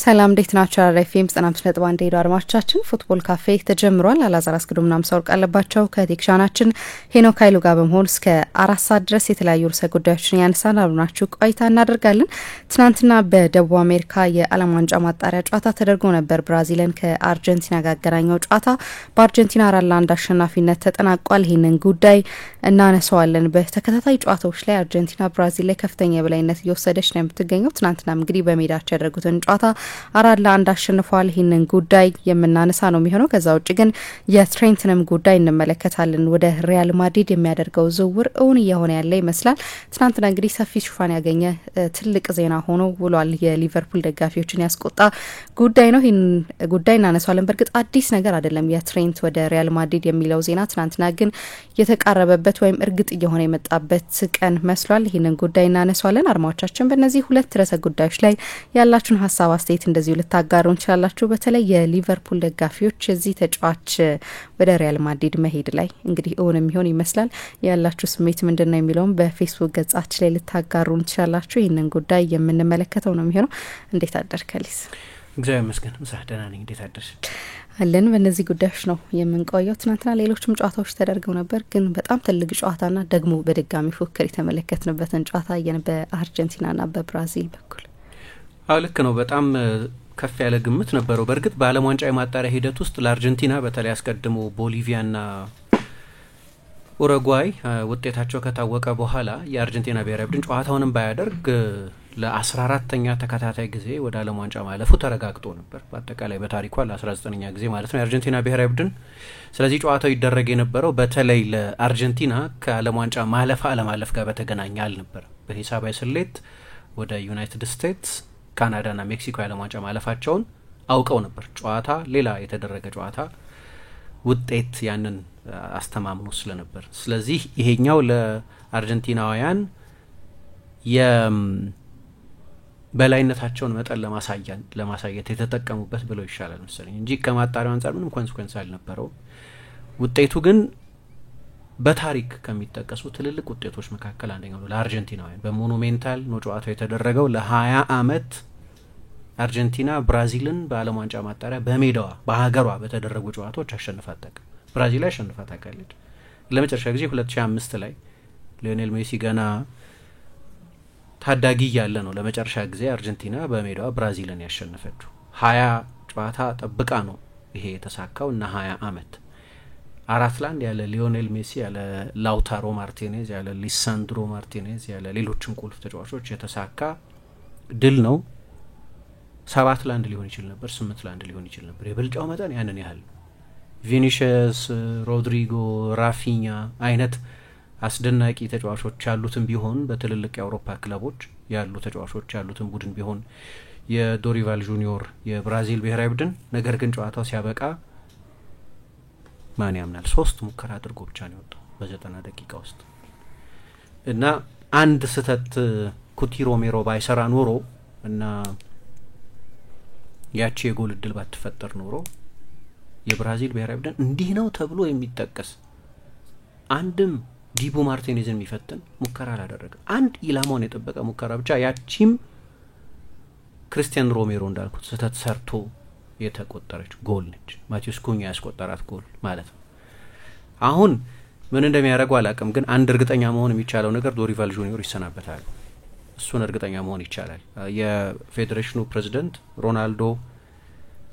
ሰላም እንዴት ናችሁ? አራፊም 95.1 ሄዶ አድማጮቻችን ፉትቦል ካፌ ተጀምሯል። አላዛር አስገዶምና ምሳውርቅ አለባቸው ከቴክኒሻናችን ሄኖክ ኃይሉ ጋር በመሆን እስከ 4 ሰዓት ድረስ የተለያዩ ርዕሰ ጉዳዮችን ያነሳን አብራችሁ ቆይታ እናደርጋለን። ትናንትና በደቡብ አሜሪካ የዓለም ዋንጫ ማጣሪያ ጨዋታ ተደርጎ ነበር። ብራዚልን ከአርጀንቲና ጋር ያገናኘው ጨዋታ በአርጀንቲና 4-1 አሸናፊነት ተጠናቋል። ይህንን ጉዳይ እናነሳዋለን። በተከታታይ ጨዋታዎች ላይ አርጀንቲና ብራዚል ላይ ከፍተኛ የበላይነት እየወሰደች ነው የምትገኘው። ትናንትና እንግዲህ በሜዳቸው ያደረጉትን ጨዋታ 4-1 አሸንፈዋል። ይህንን ጉዳይ የምናነሳ ነው የሚሆነው። ከዛ ውጭ ግን የትሬንትንም ጉዳይ እንመለከታለን። ወደ ሪያል ማድሪድ የሚያደርገው ዝውውር እውን እየሆነ ያለ ይመስላል። ትናንትና እንግዲህ ሰፊ ሽፋን ያገኘ ትልቅ ዜና ሆኖ ውሏል። የሊቨርፑል ደጋፊዎችን ያስቆጣ ጉዳይ ነው። ይህን ጉዳይ እናነሳዋለን። በእርግጥ አዲስ ነገር አይደለም የትሬንት ወደ ሪያል ማድሪድ የሚለው ዜና። ትናንትና ግን የተቃረበበት ወይም እርግጥ እየሆነ የመጣበት ቀን መስሏል። ይህንን ጉዳይ እናነሳዋለን። አድማጮቻችን በእነዚህ ሁለት ርዕሰ ጉዳዮች ላይ ያላችሁን ሀሳብ አስተያየት እንደዚሁ ልታጋሩ እንችላላችሁ። በተለይ የሊቨርፑል ደጋፊዎች የዚህ ተጫዋች ወደ ሪያል ማድሪድ መሄድ ላይ እንግዲህ እውን የሚሆን ይመስላል ያላችሁ ስሜት ምንድነው የሚለውን በፌስቡክ ገጻችን ላይ ልታጋሩ እንችላላችሁ። ይህንን ጉዳይ የምንመለከተው ነው የሚሆነው። እንዴት አደርከሊስ? እግዚአብሔር ይመስገን ደህና ነኝ። እንዴት አደርሽ? አለን። በእነዚህ ጉዳዮች ነው የምንቆየው። ትናንትና ሌሎችም ጨዋታዎች ተደርገው ነበር፣ ግን በጣም ትልቅ ጨዋታና ደግሞ በድጋሚ ፉክክር የተመለከትንበትን ጨዋታ በአርጀንቲናና በብራዚል በኩል ልክ ነው። በጣም ከፍ ያለ ግምት ነበረው። በእርግጥ በዓለም ዋንጫ የማጣሪያ ሂደት ውስጥ ለአርጀንቲና በተለይ አስቀድሞ ቦሊቪያና ኡሩጓይ ውጤታቸው ከታወቀ በኋላ የአርጀንቲና ብሔራዊ ቡድን ጨዋታውንም ባያደርግ ለ14ኛ ተከታታይ ጊዜ ወደ ዓለም ዋንጫ ማለፉ ተረጋግጦ ነበር። በአጠቃላይ በታሪኳ ለ19ኛ ጊዜ ማለት ነው የአርጀንቲና ብሔራዊ ቡድን። ስለዚህ ጨዋታው ይደረግ የነበረው በተለይ ለአርጀንቲና ከዓለም ዋንጫ ማለፍ አለማለፍ ጋር በተገናኘ አልነበር። በሂሳባዊ ስሌት ወደ ዩናይትድ ስቴትስ፣ ካናዳና ሜክሲኮ የዓለም ዋንጫ ማለፋቸውን አውቀው ነበር። ጨዋታ ሌላ የተደረገ ጨዋታ ውጤት ያንን አስተማምኖ ስለነበር፣ ስለዚህ ይሄኛው ለአርጀንቲናውያን የበላይነታቸውን መጠን ለማሳየት የተጠቀሙበት ብለው ይሻላል መሰለኝ እንጂ ከማጣሪያው አንጻር ምንም ኮንሲኩዌንስ አልነበረው። ውጤቱ ግን በታሪክ ከሚጠቀሱ ትልልቅ ውጤቶች መካከል አንደኛው ነው ለአርጀንቲናውያን። በሞኑሜንታል ነው ጨዋታው የተደረገው። ለ20 ዓመት አርጀንቲና ብራዚልን በዓለም ዋንጫ ማጣሪያ በሜዳዋ በሀገሯ በተደረጉ ጨዋታዎች አሸንፋታለች። ብራዚል አሸንፋታለች ለመጨረሻ ጊዜ 2005 ላይ ሊዮኔል ሜሲ ገና ታዳጊ ያለ ነው ለመጨረሻ ጊዜ አርጀንቲና በሜዳዋ ብራዚልን ያሸነፈችው። 20 ጨዋታ ጠብቃ ነው ይሄ የተሳካው እና 20 ዓመት 4-1 ያለ ሊዮኔል ሜሲ፣ ያለ ላውታሮ ማርቲኔዝ፣ ያለ ሊሳንድሮ ማርቲኔዝ፣ ያለ ሌሎችም ቁልፍ ተጫዋቾች የተሳካ ድል ነው። 7-1 ሊሆን ይችል ነበር፣ 8-1 ሊሆን ይችል ነበር። የብልጫው መጠን ያንን ያህል። ቪኒሺየስ፣ ሮድሪጎ፣ ራፊኛ አይነት አስደናቂ ተጫዋቾች ያሉትን ቢሆን በትልልቅ የአውሮፓ ክለቦች ያሉ ተጫዋቾች ያሉትን ቡድን ቢሆን የዶሪቫል ጁኒዮር የብራዚል ብሔራዊ ቡድን፣ ነገር ግን ጨዋታው ሲያበቃ ማን ያምናል 3 ሙከራ አድርጎ ብቻ ነው የወጣው በ90 ደቂቃ ውስጥ እና አንድ ስህተት ኩቲ ሮሜሮ ባይሰራ ኖሮ እና ያቺ የጎል እድል ባትፈጠር ኖሮ የብራዚል ብሔራዊ ቡድን እንዲህ ነው ተብሎ የሚጠቀስ አንድም ዲቦ ማርቲኔዝን የሚፈትን ሙከራ አላደረገም። አንድ ኢላማውን የጠበቀ ሙከራ ብቻ፣ ያቺም ክሪስቲያን ሮሜሮ እንዳልኩት ስህተት ሰርቶ የተቆጠረች ጎል ነች። ማቲዩስ ኩኛ ያስቆጠራት ጎል ማለት ነው። አሁን ምን እንደሚያደርጉ አላውቅም፣ ግን አንድ እርግጠኛ መሆን የሚቻለው ነገር ዶሪቫል ጁኒዮር ይሰናበታል። እሱን እርግጠኛ መሆን ይቻላል። የፌዴሬሽኑ ፕሬዝዳንት ሮናልዶ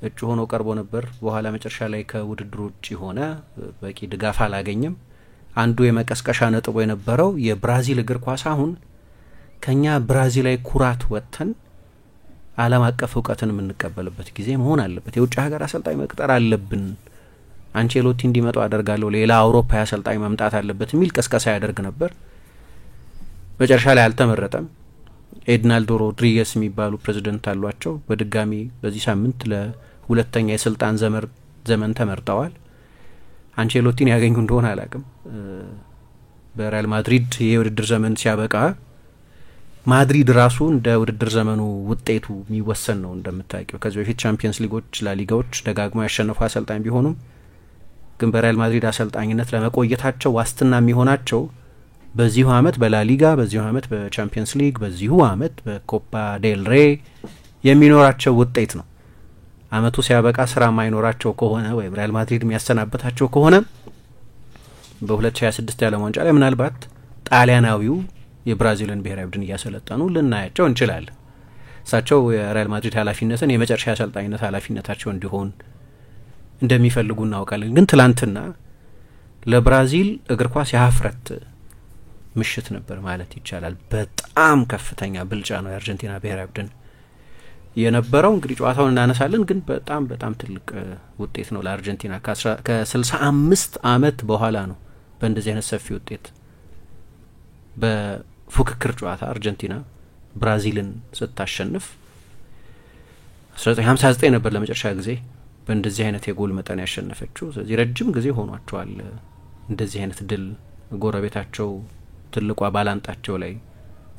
እጩ ሆኖ ቀርቦ ነበር። በኋላ መጨረሻ ላይ ከውድድሩ ውጪ ሆነ፣ በቂ ድጋፍ አላገኘም። አንዱ የመቀስቀሻ ነጥቦ የነበረው የብራዚል እግር ኳስ አሁን ከኛ ብራዚላዊ ኩራት ወጥተን ዓለም አቀፍ እውቀትን የምንቀበልበት ጊዜ መሆን አለበት። የውጭ ሀገር አሰልጣኝ መቅጠር አለብን፣ አንቼሎቲ እንዲመጡ አደርጋለሁ፣ ሌላ አውሮፓዊ አሰልጣኝ መምጣት አለበት የሚል ቀስቀሳ ያደርግ ነበር። መጨረሻ ላይ አልተመረጠም። ኤድናልዶ ሮድሪጌስ የሚባሉ ፕሬዝዳንት አሏቸው። በድጋሚ በዚህ ሳምንት ለሁለተኛ የስልጣን ዘመን ተመርጠዋል። አንቼሎቲን ያገኙ እንደሆነ አላውቅም። በሪያል ማድሪድ የውድድር ዘመን ሲያበቃ ማድሪድ ራሱ እንደ ውድድር ዘመኑ ውጤቱ የሚወሰን ነው እንደምታውቂው። ከዚህ በፊት ቻምፒየንስ ሊጎች፣ ላሊጋዎች ደጋግመው ያሸነፉ አሰልጣኝ ቢሆኑም ግን በሪያል ማድሪድ አሰልጣኝነት ለመቆየታቸው ዋስትና የሚሆናቸው በዚሁ አመት በላሊጋ፣ በዚሁ አመት በቻምፒየንስ ሊግ፣ በዚሁ አመት በኮፓ ዴል ሬ የሚኖራቸው ውጤት ነው። አመቱ ሲያበቃ ስራ ማይኖራቸው ከሆነ ወይም ሪያል ማድሪድ የሚያሰናበታቸው ከሆነ በ2026 የዓለም ዋንጫ ላይ ምናልባት ጣሊያናዊው የብራዚልን ብሔራዊ ቡድን እያሰለጠኑ ልናያቸው እንችላለን። እሳቸው የሪያል ማድሪድ ኃላፊነትን የመጨረሻ አሰልጣኝነት ኃላፊነታቸው እንዲሆን እንደሚፈልጉ እናውቃለን። ግን ትላንትና ለብራዚል እግር ኳስ የሀፍረት ምሽት ነበር ማለት ይቻላል። በጣም ከፍተኛ ብልጫ ነው የአርጀንቲና ብሔራዊ ቡድን የነበረው። እንግዲህ ጨዋታውን እናነሳለን፣ ግን በጣም ትልቅ ውጤት ነው ለአርጀንቲና። ከ65 አመት በኋላ ነው በእንደዚህ አይነት ሰፊ ውጤት በፉክክር ጨዋታ አርጀንቲና ብራዚልን ስታሸንፍ። 1959 ነበር ለመጨረሻ ጊዜ በእንደዚህ አይነት የጎል መጠን ያሸነፈችው። ስለዚህ ረጅም ጊዜ ሆኗቸዋል እንደዚህ አይነት ድል ጎረቤታቸው ትልቋ ባላንጣቸው ላይ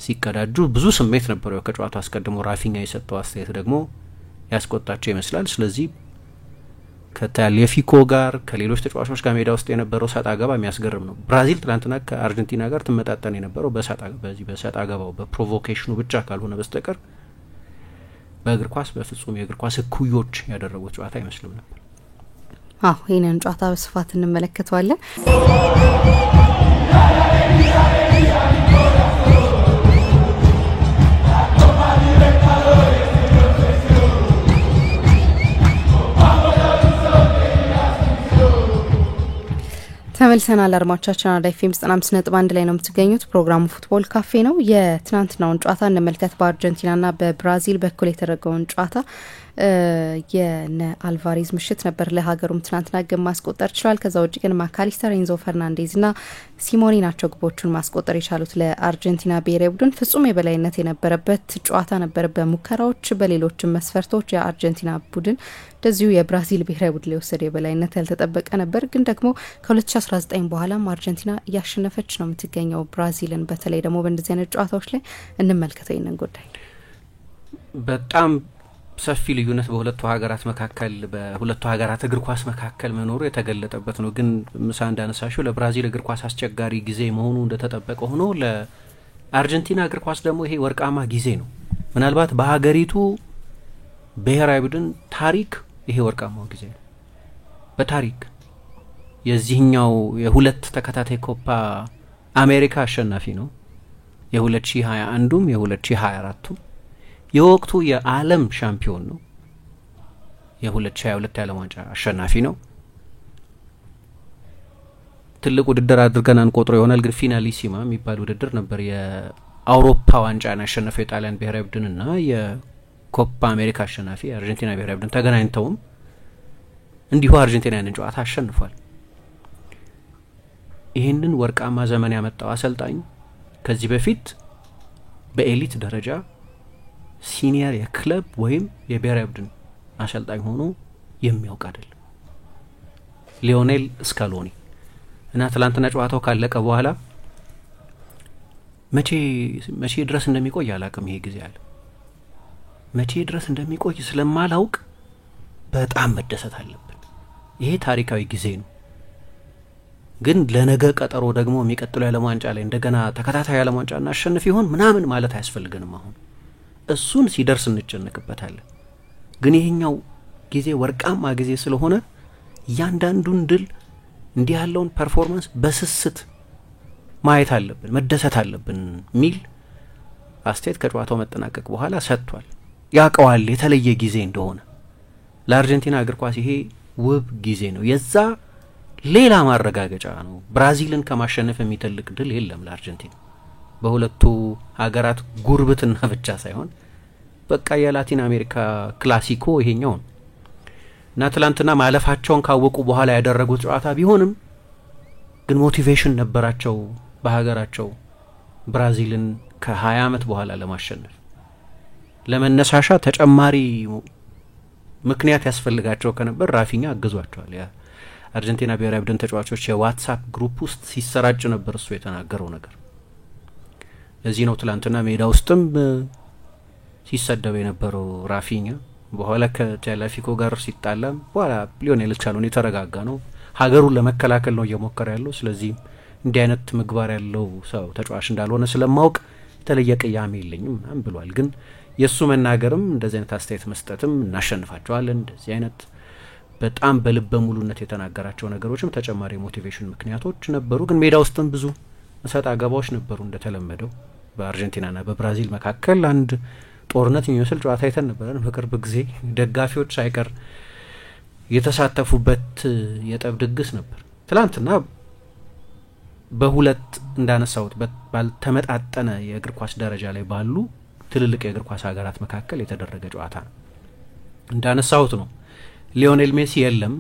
ሲቀዳጁ። ብዙ ስሜት ነበረው። ከጨዋታው አስቀድሞ ራፊኛ የሰጠው አስተያየት ደግሞ ያስቆጣቸው ይመስላል። ስለዚህ ከታሊፊኮ ጋር ከሌሎች ተጫዋቾች ጋር ሜዳ ውስጥ የነበረው ሰጣ ገባ የሚያስገርም ነው። ብራዚል ትናንትና ከአርጀንቲና ጋር ትመጣጠን የነበረው በሰጣ ገባው በፕሮቮኬሽኑ ብቻ ካልሆነ በስተቀር በእግር ኳስ በፍጹም የእግር ኳስ እኩዮች ያደረጉት ጨዋታ አይመስልም ነበር። ይህንን ጨዋታ በስፋት እንመለከተዋለን። ተመልሰናል አድማጮቻችን። አራዳ ኤፍ ኤም 95.1 ላይ ነው የምትገኙት። ፕሮግራሙ ፉትቦል ካፌ ነው። የትናንትናውን ጨዋታ እንመልከት። በአርጀንቲናና በብራዚል በኩል የተደረገውን ጨዋታ የነ አልቫሬዝ ምሽት ነበር። ለሀገሩም ትናንትና ግብ ማስቆጠር ችሏል። ከዛ ውጭ ግን ማካሊስተር፣ ኤንዞ ፈርናንዴዝና ሲሞኒ ናቸው ግቦቹን ማስቆጠር የቻሉት ለአርጀንቲና ብሔራዊ ቡድን። ፍጹም የበላይነት የነበረበት ጨዋታ ነበር በሙከራዎች በሌሎችም መስፈርቶች። የአርጀንቲና ቡድን እንደዚሁ የብራዚል ብሔራዊ ቡድን ላይ ወሰደ የበላይነት ያልተጠበቀ ነበር። ግን ደግሞ ከ2019 በኋላም አርጀንቲና እያሸነፈች ነው የምትገኘው ብራዚልን። በተለይ ደግሞ በእንደዚህ አይነት ጨዋታዎች ላይ እንመልከተው ይንን ጉዳይ። በጣም ሰፊ ልዩነት በሁለቱ ሀገራት መካከል በሁለቱ ሀገራት እግር ኳስ መካከል መኖሩ የተገለጠበት ነው። ግን ምሳ እንዳነሳሽው ለብራዚል እግር ኳስ አስቸጋሪ ጊዜ መሆኑ እንደተጠበቀ ሆኖ ለአርጀንቲና እግር ኳስ ደግሞ ይሄ ወርቃማ ጊዜ ነው። ምናልባት በሀገሪቱ ብሔራዊ ቡድን ታሪክ ይሄ ወርቃማው ጊዜ ነው። በታሪክ የዚህኛው የሁለት ተከታታይ ኮፓ አሜሪካ አሸናፊ ነው። የ2021ም የ2024ም የወቅቱ የዓለም ሻምፒዮን ነው። የ2022 የዓለም ዋንጫ አሸናፊ ነው። ትልቅ ውድድር አድርገን አንቆጥሮ ይሆናል፣ ግን ፊናሊሲማ የሚባል ውድድር ነበር። የአውሮፓ ዋንጫን ያሸነፈው የጣሊያን ብሔራዊ ቡድንና የኮፓ አሜሪካ አሸናፊ የአርጀንቲና ብሔራዊ ቡድን ተገናኝተውም እንዲሁ አርጀንቲና ያንን ጨዋታ አሸንፏል። ይህንን ወርቃማ ዘመን ያመጣው አሰልጣኝ ከዚህ በፊት በኤሊት ደረጃ ሲኒየር የክለብ ወይም የብሔራዊ ቡድን አሰልጣኝ ሆኖ የሚያውቅ አይደለም፣ ሊዮኔል ስካሎኒ እና ትላንትና ጨዋታው ካለቀ በኋላ መቼ ድረስ እንደሚቆይ አላውቅም። ይሄ ጊዜ አለ መቼ ድረስ እንደሚቆይ ስለማላውቅ በጣም መደሰት አለብን። ይሄ ታሪካዊ ጊዜ ነው። ግን ለነገ ቀጠሮ ደግሞ የሚቀጥለው የዓለም ዋንጫ ላይ እንደገና ተከታታይ የዓለም ዋንጫ እናሸንፍ ይሆን ምናምን ማለት አያስፈልገንም። አሁን እሱን ሲደርስ እንጨነቅበታለን። ግን ይሄኛው ጊዜ ወርቃማ ጊዜ ስለሆነ እያንዳንዱን ድል እንዲህ ያለውን ፐርፎርማንስ በስስት ማየት አለብን፣ መደሰት አለብን ሚል አስተያየት ከጨዋታው መጠናቀቅ በኋላ ሰጥቷል። ያውቀዋል የተለየ ጊዜ እንደሆነ። ለአርጀንቲና እግር ኳስ ይሄ ውብ ጊዜ ነው። የዛ ሌላ ማረጋገጫ ነው። ብራዚልን ከማሸነፍ የሚተልቅ ድል የለም ለአርጀንቲና። በሁለቱ ሀገራት ጉርብትና ብቻ ሳይሆን በቃ የላቲን አሜሪካ ክላሲኮ ይሄኛው ነው እና ትላንትና ማለፋቸውን ካወቁ በኋላ ያደረጉት ጨዋታ ቢሆንም ግን ሞቲቬሽን ነበራቸው በሀገራቸው ብራዚልን ከ20 ዓመት በኋላ ለማሸነፍ። ለመነሳሻ ተጨማሪ ምክንያት ያስፈልጋቸው ከነበር ራፊኛ አግዟቸዋል። የአርጀንቲና ብሔራዊ ቡድን ተጫዋቾች የዋትስአፕ ግሩፕ ውስጥ ሲሰራጭ ነበር እሱ የተናገረው ነገር። ለዚህ ነው ትላንትና ሜዳ ውስጥም ሲሰደብ የነበረው ራፊኛ። በኋላ ከቴላፊኮ ጋር ሲጣላም በኋላ ሊዮኔል ስካሎኒ የተረጋጋ ነው፣ ሀገሩን ለመከላከል ነው እየሞከረ ያለው። ስለዚህ እንዲህ አይነት ምግባር ያለው ሰው ተጫዋች እንዳልሆነ ስለማውቅ የተለየ ቅያሜ የለኝም ምናምን ብሏል። ግን የሱ መናገርም እንደዚህ አይነት አስተያየት መስጠትም እናሸንፋቸዋለን እንደዚህ አይነት በጣም በልበ ሙሉነት የተናገራቸው ነገሮችም ተጨማሪ ሞቲቬሽን ምክንያቶች ነበሩ። ግን ሜዳ ውስጥም ብዙ እሰጥ አገባዎች ነበሩ። እንደተለመደው በአርጀንቲናና በብራዚል መካከል አንድ ጦርነት የሚመስል ጨዋታ አይተን ነበር በቅርብ ጊዜ። ደጋፊዎች ሳይቀር የተሳተፉበት የጠብ ድግስ ነበር። ትላንትና በሁለት እንዳነሳሁት ባልተመጣጠነ የእግር ኳስ ደረጃ ላይ ባሉ ትልልቅ የእግር ኳስ ሀገራት መካከል የተደረገ ጨዋታ ነው። እንዳነሳሁት ነው ሊዮኔል ሜሲ የለም።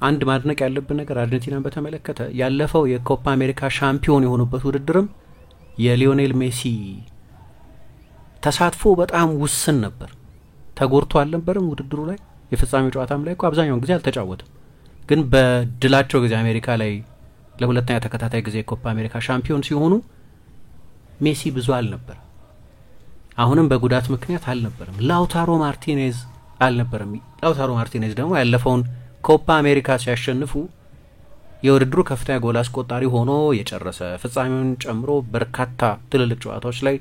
አንድ ማድነቅ ያለብን ነገር አርጀንቲናን በተመለከተ ያለፈው የኮፓ አሜሪካ ሻምፒዮን የሆኑበት ውድድርም የሊዮኔል ሜሲ ተሳትፎ በጣም ውስን ነበር። ተጎርቶ አልነበረም ውድድሩ ላይ። የፍጻሜው ጨዋታም ላይ እኮ አብዛኛውን ጊዜ አልተጫወተም። ግን በድላቸው ጊዜ አሜሪካ ላይ ለሁለተኛ ተከታታይ ጊዜ የኮፓ አሜሪካ ሻምፒዮን ሲሆኑ ሜሲ ብዙ አልነበር። አሁንም በጉዳት ምክንያት አልነበረም። ላውታሮ ማርቲኔዝ አልነበረም። ላውታሮ ማርቲኔዝ ደግሞ ያለፈውን ኮፓ አሜሪካ ሲያሸንፉ የውድድሩ ከፍተኛ ጎል አስቆጣሪ ሆኖ የጨረሰ ፍጻሜውን ጨምሮ በርካታ ትልልቅ ጨዋታዎች ላይ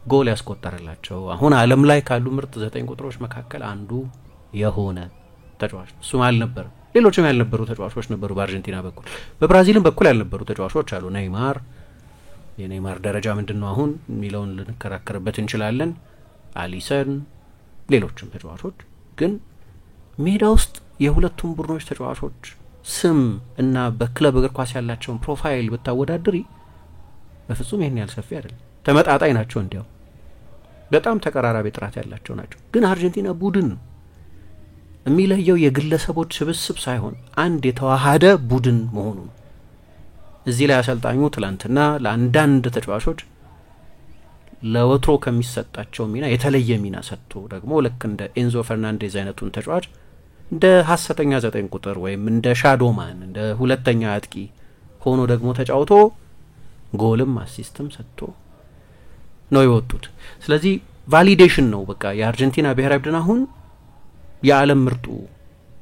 ጎል ያስቆጠረላቸው አሁን ዓለም ላይ ካሉ ምርጥ 9 ቁጥሮች መካከል አንዱ የሆነ ተጫዋች እሱም አልነበረም። ሌሎችም ያልነበሩ ተጫዋቾች ነበሩ በአርጀንቲና በኩል። በብራዚልም በኩል ያልነበሩ ተጫዋቾች አሉ። ኔይማር የኔይማር ደረጃ ምንድነው አሁን የሚለውን ልንከራከርበት እንችላለን። አሊሰን ሌሎችም ተጫዋቾች ግን ሜዳ ውስጥ የሁለቱም ቡድኖች ተጫዋቾች ስም እና በክለብ እግር ኳስ ያላቸውን ፕሮፋይል ብታወዳድሪ በፍጹም ይሄን ያህል ሰፊ አይደለም። ተመጣጣኝ ናቸው። እንዲያው በጣም ተቀራራቢ ጥራት ያላቸው ናቸው። ግን አርጀንቲና ቡድን የሚለየው የግለሰቦች ስብስብ ሳይሆን አንድ የተዋሃደ ቡድን መሆኑ ነው። እዚህ ላይ አሰልጣኙ ትላንትና ለአንዳንድ ተጫዋቾች ለወትሮ ከሚሰጣቸው ሚና የተለየ ሚና ሰጥቶ ደግሞ ልክ እንደ ኤንዞ ፈርናንዴዝ አይነቱን ተጫዋች እንደ ሐሰተኛ 9 ቁጥር ወይም እንደ ሻዶማን እንደ ሁለተኛ አጥቂ ሆኖ ደግሞ ተጫውቶ ጎልም አሲስትም ሰጥቶ ነው የወጡት። ስለዚህ ቫሊዴሽን ነው በቃ የአርጀንቲና ብሔራዊ ቡድን አሁን የዓለም ምርጡ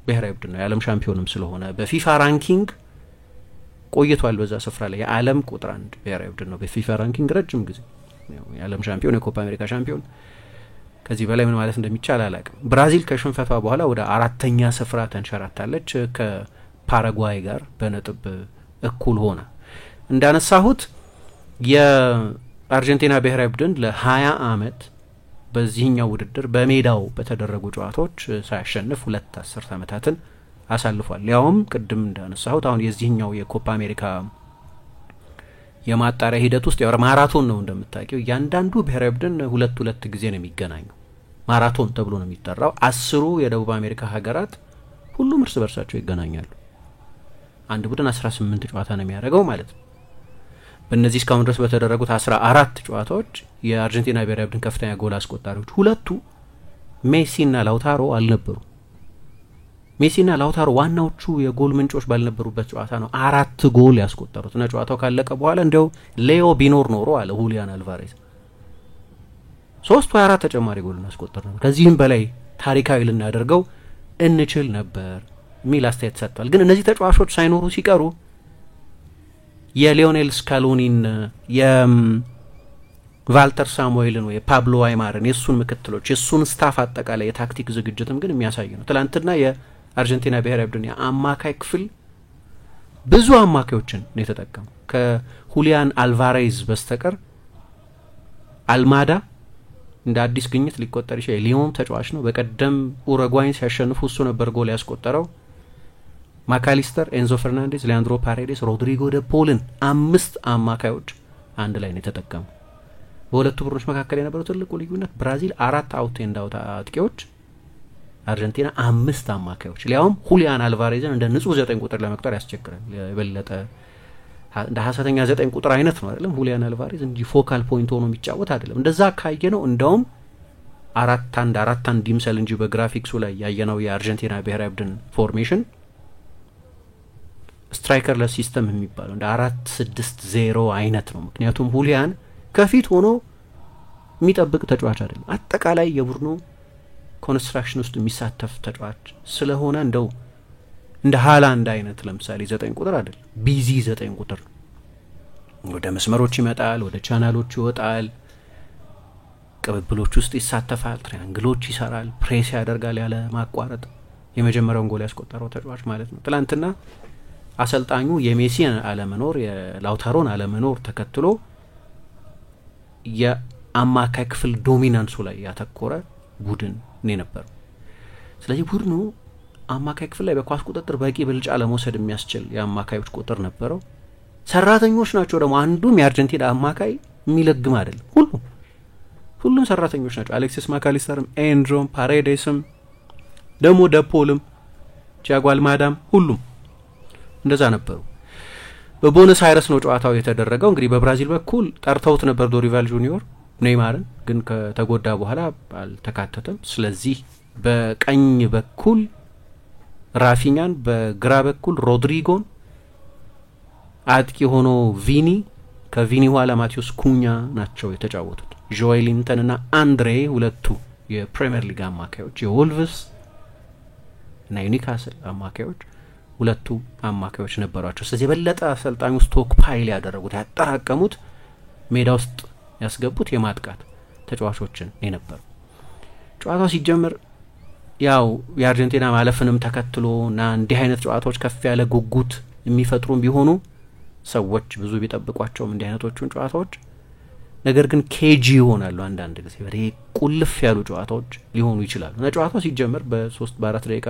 ብሔራዊ ቡድን ነው። የዓለም ሻምፒዮንም ስለሆነ በፊፋ ራንኪንግ ቆይቷል። በዛ ስፍራ ላይ የዓለም ቁጥር 1 ብሔራዊ ቡድን ነው በፊፋ ራንኪንግ ረጅም ጊዜ። የዓለም ሻምፒዮን የኮፓ አሜሪካ ሻምፒዮን ከዚህ በላይ ምን ማለት እንደሚቻል አላቅም። ብራዚል ከሽንፈቷ በኋላ ወደ 4ኛ ስፍራ ተንሸራታለች ከፓራጓይ ጋር በነጥብ እኩል ሆነ። እንዳነሳሁት የአርጀንቲና ብሔራዊ ቡድን ለ20 ዓመት በዚህኛው ውድድር በሜዳው በተደረጉ ጨዋታዎች ሳያሸንፍ 2 10 ዓመታትን አሳልፏል። ያውም ቅድም እንዳነሳሁት አሁን የዚህኛው የኮፓ አሜሪካ የማጣሪያ ሂደት ውስጥ ያው ማራቶን ነው እንደምታውቂው። እያንዳንዱ ብሔራዊ ቡድን 2 ጊዜ ነው የሚገናኘው። ማራቶን ተብሎ ነው የሚጠራው። 10 የደቡብ አሜሪካ ሀገራት ሁሉም እርስ በርሳቸው ይገናኛሉ። አንድ ቡድን 18 ጨዋታ ነው የሚያደርገው ማለት ነው። በእነዚህ እስካሁን ድረስ በተደረጉት 14 ጨዋታዎች የአርጀንቲና ብሔራዊ ቡድን ከፍተኛ ጎል አስቆጣሪዎች ሁለቱ ሜሲና ላውታሮ አልነበሩ። ሜሲና ላውታሮ ዋናዎቹ የጎል ምንጮች ባልነበሩበት ጨዋታ ነው 4 ጎል ያስቆጠሩት እና ጨዋታው ካለቀ በኋላ እንደው ሌዮ ቢኖር ኖሮ አለ ሁሊያን አልቫሬዝ 3 ወይ 4 ተጨማሪ ጎል እናስቆጥር ነበር፣ ከዚህም በላይ ታሪካዊ ልናደርገው እንችል ነበር ሚል አስተያየት ሰጥቷል። ግን እነዚህ ተጫዋቾች ሳይኖሩ ሲቀሩ የሊዮኔል ስካሎኒን የቫልተር ሳሙኤልን ወይ ፓብሎ አይማርን የሱን ምክትሎች የሱን ስታፍ አጠቃላይ የታክቲክ ዝግጅትም ግን የሚያሳይ ነው። ትላንትና የአርጀንቲና ብሔራዊ ቡድን የአማካይ ክፍል ብዙ አማካዮችን ነው የተጠቀመው ከሁሊያን አልቫሬዝ በስተቀር። አልማዳ እንደ አዲስ ግኝት ሊቆጠር ይችላል። ሊዮን ተጫዋች ነው። በቀደም ኡሩጓይን ሲያሸንፉ እሱ ነበር ጎል ያስቆጠረው። ማካሊስተር፣ ኤንዞ ፈርናንዴዝ፣ ሊያንድሮ ፓሬዴስ፣ ሮድሪጎ ደ ፖልን 5 አማካዮች አንድ ላይ ነው የተጠቀሙ። በሁለቱ ቡድኖች መካከል የነበረው ትልቁ ልዩነት ብራዚል 4 አውት ኤንድ አውት አጥቂዎች፣ አርጀንቲና 5 አማካዮች። ሊያውም ሁሊያን አልቫሬዝን እንደ ንጹህ 9 ቁጥር ለመቁጠር ያስቸግራል። የበለጠ እንደ ሐሰተኛ 9 ቁጥር አይነት ነው አይደለም። ሁሊያን አልቫሬዝ እንጂ ፎካል ፖይንት ሆኖ የሚጫወት አይደለም። እንደዛ ካየ ነው እንደውም 4-1 ይምሰል እንጂ በግራፊክሱ ላይ ያየነው የአርጀንቲና ብሔራዊ ቡድን ፎርሜሽን ስትራይከርለስ ሲስተም የሚባለው እንደ 4-6-0 አይነት ነው። ምክንያቱም ሁሊያን ከፊት ሆኖ የሚጠብቅ ተጫዋች አይደለም። አጠቃላይ የቡድኑ ኮንስትራክሽን ውስጥ የሚሳተፍ ተጫዋች ስለሆነ እንደው እንደ ሃላንድ አይነት ለምሳሌ 9 ቁጥር አይደለም፣ ቢዚ 9 ቁጥር ወደ መስመሮች ይመጣል፣ ወደ ቻናሎች ይወጣል፣ ቅብብሎች ውስጥ ይሳተፋል፣ ትሪያንግሎች ይሰራል፣ ፕሬስ ያደርጋል ያለ ማቋረጥ። የመጀመሪያውን ጎል ያስቆጠረው ተጫዋች ማለት ነው። ትላንትና አሰልጣኙ የሜሲን አለመኖር የላውታሮን አለመኖር ተከትሎ የአማካይ ክፍል ዶሚናንሱ ላይ ያተኮረ ቡድን ነው ነበር። ስለዚህ ቡድኑ አማካይ ክፍል ላይ በኳስ ቁጥጥር በቂ ብልጫ ለመውሰድ የሚያስችል የአማካዮች ቁጥር ነበረው። ሰራተኞች ናቸው ደግሞ አንዱም የአርጀንቲና አማካይ የሚለግም አይደለም። ሁሉም ሰራተኞች ናቸው። አሌክሲስ ማካሊስተርም፣ ኤንድሮም፣ ፓሬዴስም ደግሞ ደፖልም፣ ቲያጎ አልማዳም ሁሉም እንደዛ ነበሩ። በቦነስ አይረስ ነው ጨዋታው የተደረገው። እንግዲህ በብራዚል በኩል ጠርተውት ነበር ዶሪቫል ጁኒዮር ኔይማርን፣ ግን ከተጎዳ በኋላ አልተካተተም። ስለዚህ በቀኝ በኩል ራፊኛን፣ በግራ በኩል ሮድሪጎን፣ አጥቂ ሆኖ ቪኒ፣ ከቪኒ ኋላ ማቴዎስ ኩኛ ናቸው የተጫወቱት። ጆኤሊንተን እና አንድሬ ሁለቱ የፕሪሚየር ሊግ አማካዮች፣ የወልቭስ እና የኒውካስል አማካዮች ሁለቱ አማካዮች ነበሯቸው። ስለዚህ የበለጠ አሰልጣኙ ስቶክ ፓይል ያደረጉት ያጠራቀሙት ሜዳ ውስጥ ያስገቡት የማጥቃት ተጫዋቾችን ነበር። ጨዋታው ሲጀምር ያው የአርጀንቲና ማለፍንም ተከትሎ እና እንዲህ አይነት ጨዋታዎች ከፍ ያለ ጉጉት የሚፈጥሩም ቢሆኑ ሰዎች ብዙ ቢጠብቋቸውም እንዲህ አይነቶቹን ጨዋታዎች ነገር ግን ኬጂ ይሆናሉ። አንዳንድ ጊዜ ቁልፍ ያሉ ጨዋታዎች ሊሆኑ ይችላሉ። እና ጨዋታው ሲጀምር በ3 በ4 ደቂቃ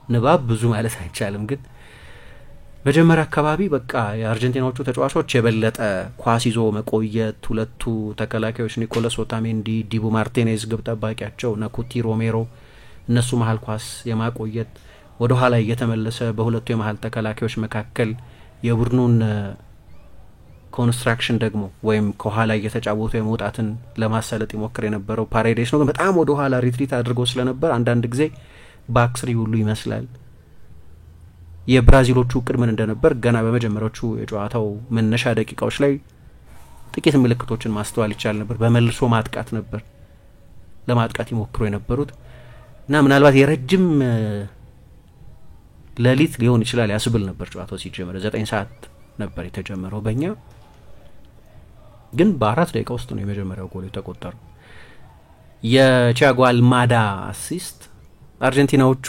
ንባብ ብዙ ማለት አይቻልም፣ ግን መጀመሪያ አካባቢ በቃ የአርጀንቲናዎቹ ተጫዋቾች የበለጠ ኳስ ይዞ መቆየት፣ ሁለቱ ተከላካዮች ኒኮላስ ኦታሜንዲ፣ ዲቡ ማርቲኔዝ ግብ ጠባቂያቸው እና ኩቲ ሮሜሮ እነሱ መሀል ኳስ የማቆየት ወደ ኋላ እየተመለሰ በሁለቱ የመሀል ተከላካዮች መካከል የቡድኑን ኮንስትራክሽን ደግሞ ወይም ከኋላ እየተጫወቱ የመውጣትን ለማሳለጥ ይሞክር የነበረው ፓሬዴስ ነው። ግን በጣም ወደ ኋላ ሪትሪት አድርጎ ስለነበር አንዳንድ ጊዜ ባክስሪ ሁሉ ይመስላል። የብራዚሎቹ እቅድ ምን እንደነበር ገና በመጀመሪያዎቹ የጨዋታው መነሻ ደቂቃዎች ላይ ጥቂት ምልክቶችን ማስተዋል ይቻል ነበር። በመልሶ ማጥቃት ነበር ለማጥቃት ይሞክሩ የነበሩት እና ምናልባት የረጅም ሌሊት ሊሆን ይችላል ያስብል ነበር። ጨዋታው ሲጀመር 9 ሰዓት ነበር የተጀመረው በእኛ፣ ግን በ4 ደቂቃ ውስጥ ነው የመጀመሪያው ጎል የተቆጠረው። የቲያጎ አልማዳ አሲስት አርጀንቲናዎቹ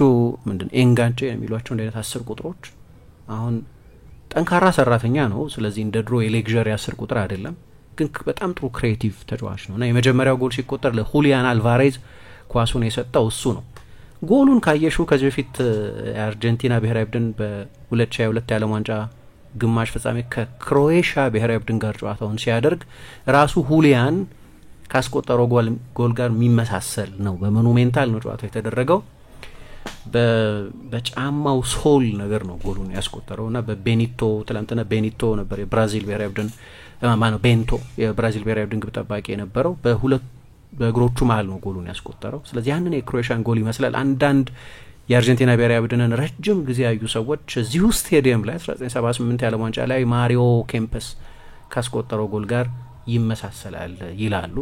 ኤንጋንቼ የሚሏቸው እንደነት 10 ቁጥሮች አሁን ጠንካራ ሰራተኛ ነው። ስለዚህ እንደ ድሮ የሌግዠሪ 10 ቁጥር አይደለም፣ ግን በጣም ጥሩ ክሬቲቭ ተጫዋች ነው እና የመጀመሪያው ጎል ሲቆጠር ለሁሊያን አልቫሬዝ ኳሱን የሰጠው እሱ ነው። ጎሉን ካየሹ ከዚህ በፊት የአርጀንቲና ብሔራዊ ቡድን በ2022 የዓለም ዋንጫ ግማሽ ፍጻሜ ከክሮኤሽያ ብሔራዊ ቡድን ጋር ጨዋታውን ሲያደርግ ራሱ ሁሊያን ካስቆጠረው ጎል ጋር የሚመሳሰል ነው። በሞኑሜንታል ነው ጨዋታው የተደረገው። በጫማው ሶል ነገር ነው ጎሉን ያስቆጠረውና በቤኒቶ ትላንትና ቤኒቶ ነበር የብራዚል ብሔራዊ ቡድን ቤንቶ የብራዚል ብሔራዊ ቡድን ግብ ጠባቂ የነበረው በሁለት በእግሮቹ መሀል ነው ጎሉን ያስቆጠረው። ስለዚህ ያንን የክሮኤሽያን ጎል ይመስላል። አንዳንድ የአርጀንቲና ብሔራዊ ቡድንን ረጅም ጊዜ ያዩ ሰዎች እዚሁ ስቴዲየም ላይ 1978 የዓለም ዋንጫ ላይ ማሪዮ ኬምፐስ ካስቆጠረው ጎል ጋር ይመሳሰላል ይላሉ።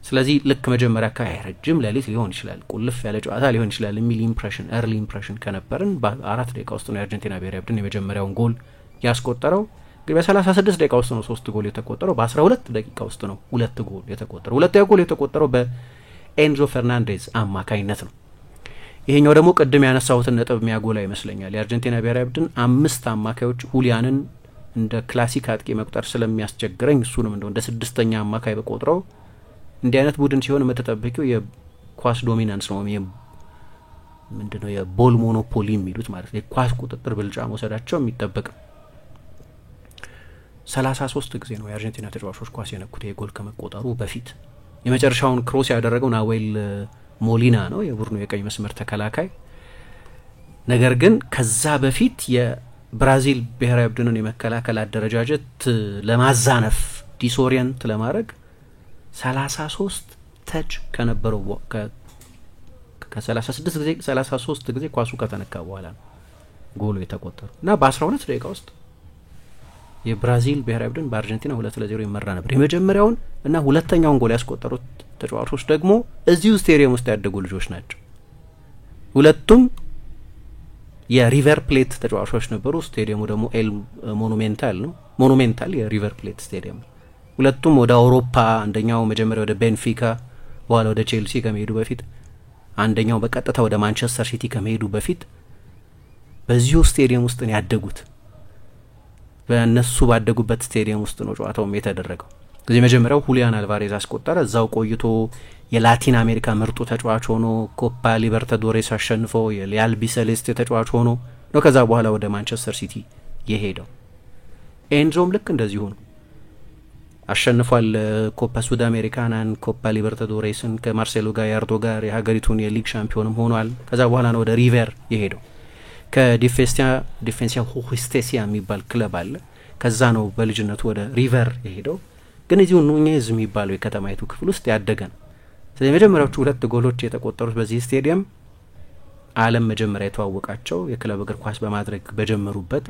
ስለዚህ ልክ መጀመሪያ አካባቢ ረጅም ሌሊት ሊሆን ይችላል፣ ቁልፍ ያለ ጨዋታ ሊሆን ይችላል የሚል ኢምፕሬሽን ኤርሊ ኢምፕሬሽን ከነበርን በ4 ደቂቃ ውስጥ ነው የአርጀንቲና ብሔራዊ ቡድን የመጀመሪያውን ጎል ያስቆጠረው። እንግዲህ በ36 ደቂቃ ውስጥ ነው 3 ጎል የተቆጠረው። በ12 ደቂቃ ውስጥ ነው 2 ጎል የተቆጠረው። ሁለተኛው ጎል የተቆጠረው በኤንዞ ፈርናንዴዝ አማካኝነት ነው። ይሄኛው ደግሞ ቅድም ያነሳሁትን ነጥብ የሚያጎላ ይመስለኛል። የአርጀንቲና ብሔራዊ ቡድን 5 አማካዮች ሁሊያንን እንደ ክላሲክ አጥቂ መቁጠር ስለሚያስቸግረኝ እሱንም እንደ 6ኛ አማካይ በቆጥረው እንዲህ አይነት ቡድን ሲሆን የምትጠብቂው የኳስ ዶሚናንስ ነው። ምንድነው የቦል ሞኖፖሊ የሚሉት ማለት ነው። የኳስ ቁጥጥር ብልጫ መውሰዳቸው የሚጠበቅ 33 ጊዜ ነው የአርጀንቲና ተጫዋቾች ኳስ የነኩት የጎል ከመቆጠሩ በፊት። የመጨረሻውን ክሮስ ያደረገው ናዌል ሞሊና ነው የቡድኑ የቀኝ መስመር ተከላካይ። ነገር ግን ከዛ በፊት የብራዚል ብሔራዊ ቡድንን የመከላከል አደረጃጀት ለማዛነፍ ዲስኦሪየንት ለማድረግ 33 ተች ከነበረው ከ36 ጊዜ 33 ጊዜ ኳሱ ከተነካ በኋላ ነው ጎሉ የተቆጠረው እና በ12 ደቂቃ ውስጥ የብራዚል ብሔራዊ ቡድን በአርጀንቲና 2-0 ይመራ ነበር። የመጀመሪያውን እና ሁለተኛውን ጎል ያስቆጠሩት ተጫዋቾች ደግሞ እዚሁ ስቴዲየም ውስጥ ያደጉ ልጆች ናቸው። ሁለቱም የሪቨር ፕሌት ተጫዋቾች ነበሩ። ስቴዲየሙ ደግሞ ኤል ሞኑሜንታል ነው። ሞኑሜንታል የሪቨር ፕሌት ስቴዲየም። ሁለቱም ወደ አውሮፓ፣ አንደኛው መጀመሪያ ወደ ቤንፊካ በኋላ ወደ ቼልሲ ከመሄዱ በፊት አንደኛው በቀጥታ ወደ ማንቸስተር ሲቲ ከመሄዱ በፊት በዚሁ ስቴዲየም ውስጥ ነው ያደጉት። በእነሱ ባደጉበት ስቴዲየም ውስጥ ነው ጨዋታውም የተደረገው። ከዚህ መጀመሪያው ሁሊያን አልቫሬዝ አስቆጠረ። እዛው ቆይቶ የላቲን አሜሪካ ምርጡ ተጫዋች ሆኖ ኮፓ ሊበርታዶሬስ አሸንፎ የሪያል ቢሰሌስቴ ተጫዋች ሆኖ ነው ከዛ በኋላ ወደ ማንቸስተር ሲቲ የሄደው። ኤንዞም ልክ እንደዚሁ ነው። አሸንፏል ኮፓ ሱድ አሜሪካናን፣ ኮፓ ሊበርታዶሬስን ከማርሴሎ ጋያርዶ ጋር የሀገሪቱን የሊግ ሻምፒዮንም ሆኗል። ከዛ በኋላ ነው ወደ ሪቨር የሄደው። ከዲፌንሲያ ሁስቴሲያ የሚባል ክለብ አለ። ከዛ ነው በልጅነቱ ወደ ሪቨር የሄደው። ግን እዚሁ ኑኔዝ የሚባለው የከተማይቱ ክፍል ውስጥ ያደገ ነው። ስለዚህ የመጀመሪያዎቹ 2 ጎሎች የተቆጠሩት በዚህ ስቴዲየም ዓለም መጀመሪያ የተዋወቃቸው የክለብ እግር ኳስ በማድረግ በጀመሩበት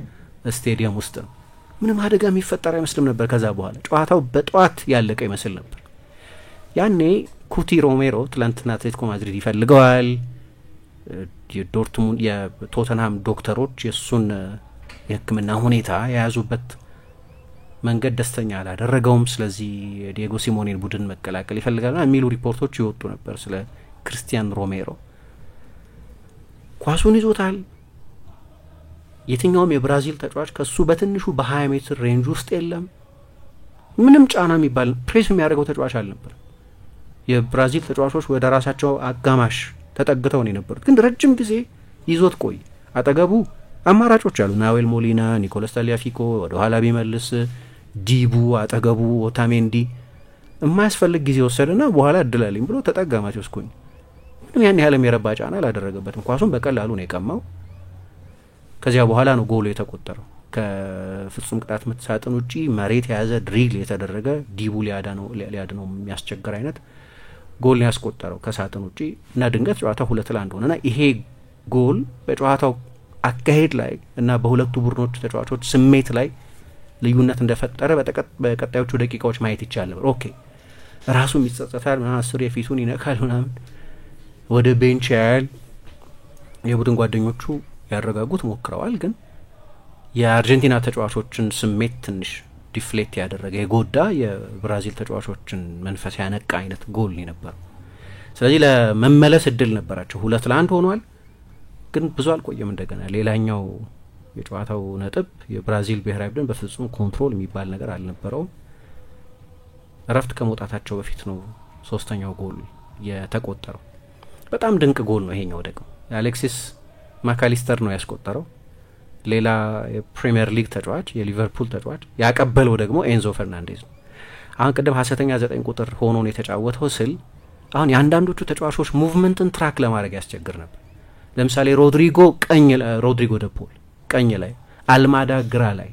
ስቴዲየም ውስጥ ነው። ምንም አደጋ የሚፈጠር አይመስልም ነበር። ከዛ በኋላ ጨዋታው በጠዋት ያለቀ ይመስል ነበር። ያኔ ኩቲ ሮሜሮ ትላንትና አትሌቲኮ ማድሪድ ይፈልገዋል። የዶርትሙንድ የቶተንሃም ዶክተሮች የሱን የሕክምና ሁኔታ የያዙበት መንገድ ደስተኛ አላደረገውም። ስለዚህ ዲየጎ ሲሞኔን ቡድን መቀላቀል ይፈልጋል የሚሉ ሪፖርቶች ይወጡ ነበር ስለ ክርስቲያን ሮሜሮ። ኳሱን ይዞታል። የትኛውም የብራዚል ተጫዋች ከሱ በትንሹ በ20 ሜትር ሬንጅ ውስጥ የለም። ምንም ጫና የሚባል ፕሬስ የሚያደርገው ተጫዋች አልነበር። የብራዚል ተጫዋቾች ወደ ራሳቸው አጋማሽ ተጠግተው ነው የነበሩት። ግን ረጅም ጊዜ ይዞት ቆይ። አጠገቡ አማራጮች አሉ። ናዌል ሞሊና፣ ኒኮላስ ታሊያፊኮ፣ ወደ ኋላ ቢመልስ ዲቡ፣ አጠገቡ ኦታሜንዲ። የማያስፈልግ ጊዜ ወሰደና በኋላ እድላለኝ ብሎ ተጠጋ ማቴዎስ ኩኝ። ምንም ያን ያህል የረባ ጫና አላደረገበትም። ኳሱን በቀላሉ ነው የቀማው። ከዚያ በኋላ ነው ጎሉ የተቆጠረው። ከፍጹም ቅጣት ምት ሳጥን ውጪ መሬት የያዘ ድሪል የተደረገ ዲቡ ሊያድነው የሚያስቸግር አይነት ጎል ነው ያስቆጠረው ከሳጥን ውጪ እና ድንገት ጨዋታው 2-1 ሆነና ይሄ ጎል በጨዋታው አካሄድ ላይ እና በሁለቱ ቡድኖች ተጫዋቾች ስሜት ላይ ልዩነት እንደፈጠረ በቀጣዮቹ ደቂቃዎች ማየት ይቻላል ነበር። ኦኬ ራሱም ይጸጸታል፣ አስር የፊቱን ይነካል ምናምን፣ ወደ ቤንች ያያል። የቡድን ጓደኞቹ ያረጋጉት ሞክረዋል። ግን የአርጀንቲና ተጫዋቾችን ስሜት ትንሽ ዲፍሌት ያደረገ የጎዳ የብራዚል ተጫዋቾችን መንፈስ ያነቃ አይነት ጎል ነበር። ስለዚህ ለመመለስ እድል ነበራቸው። 2-1 ሆኗል። ግን ብዙ አልቆየም። እንደገና ሌላኛው የጨዋታው ነጥብ የብራዚል ብሔራዊ ቡድን በፍጹም ኮንትሮል የሚባል ነገር አልነበረውም። እረፍት ከመውጣታቸው በፊት ነው 3ኛው ጎል የተቆጠረው። በጣም ድንቅ ጎል ነው ይሄኛው። ደግሞ አሌክሲስ ማካሊስተር ነው ያስቆጠረው። ሌላ የፕሪሚየር ሊግ ተጫዋች የሊቨርፑል ተጫዋች ያቀበለው ደግሞ ኤንዞ ፈርናንዴዝ ነው። አሁን ቅድም ሀሰተኛ 9 ቁጥር ሆኖ ነው የተጫወተው ስል አሁን የአንዳንዶቹ ተጫዋቾች ሙቭመንትን ትራክ ለማድረግ ያስቸግር ነበር። ለምሳሌ ሮድሪጎ ደ ፖል ቀኝ ላይ፣ አልማዳ ግራ ላይ፣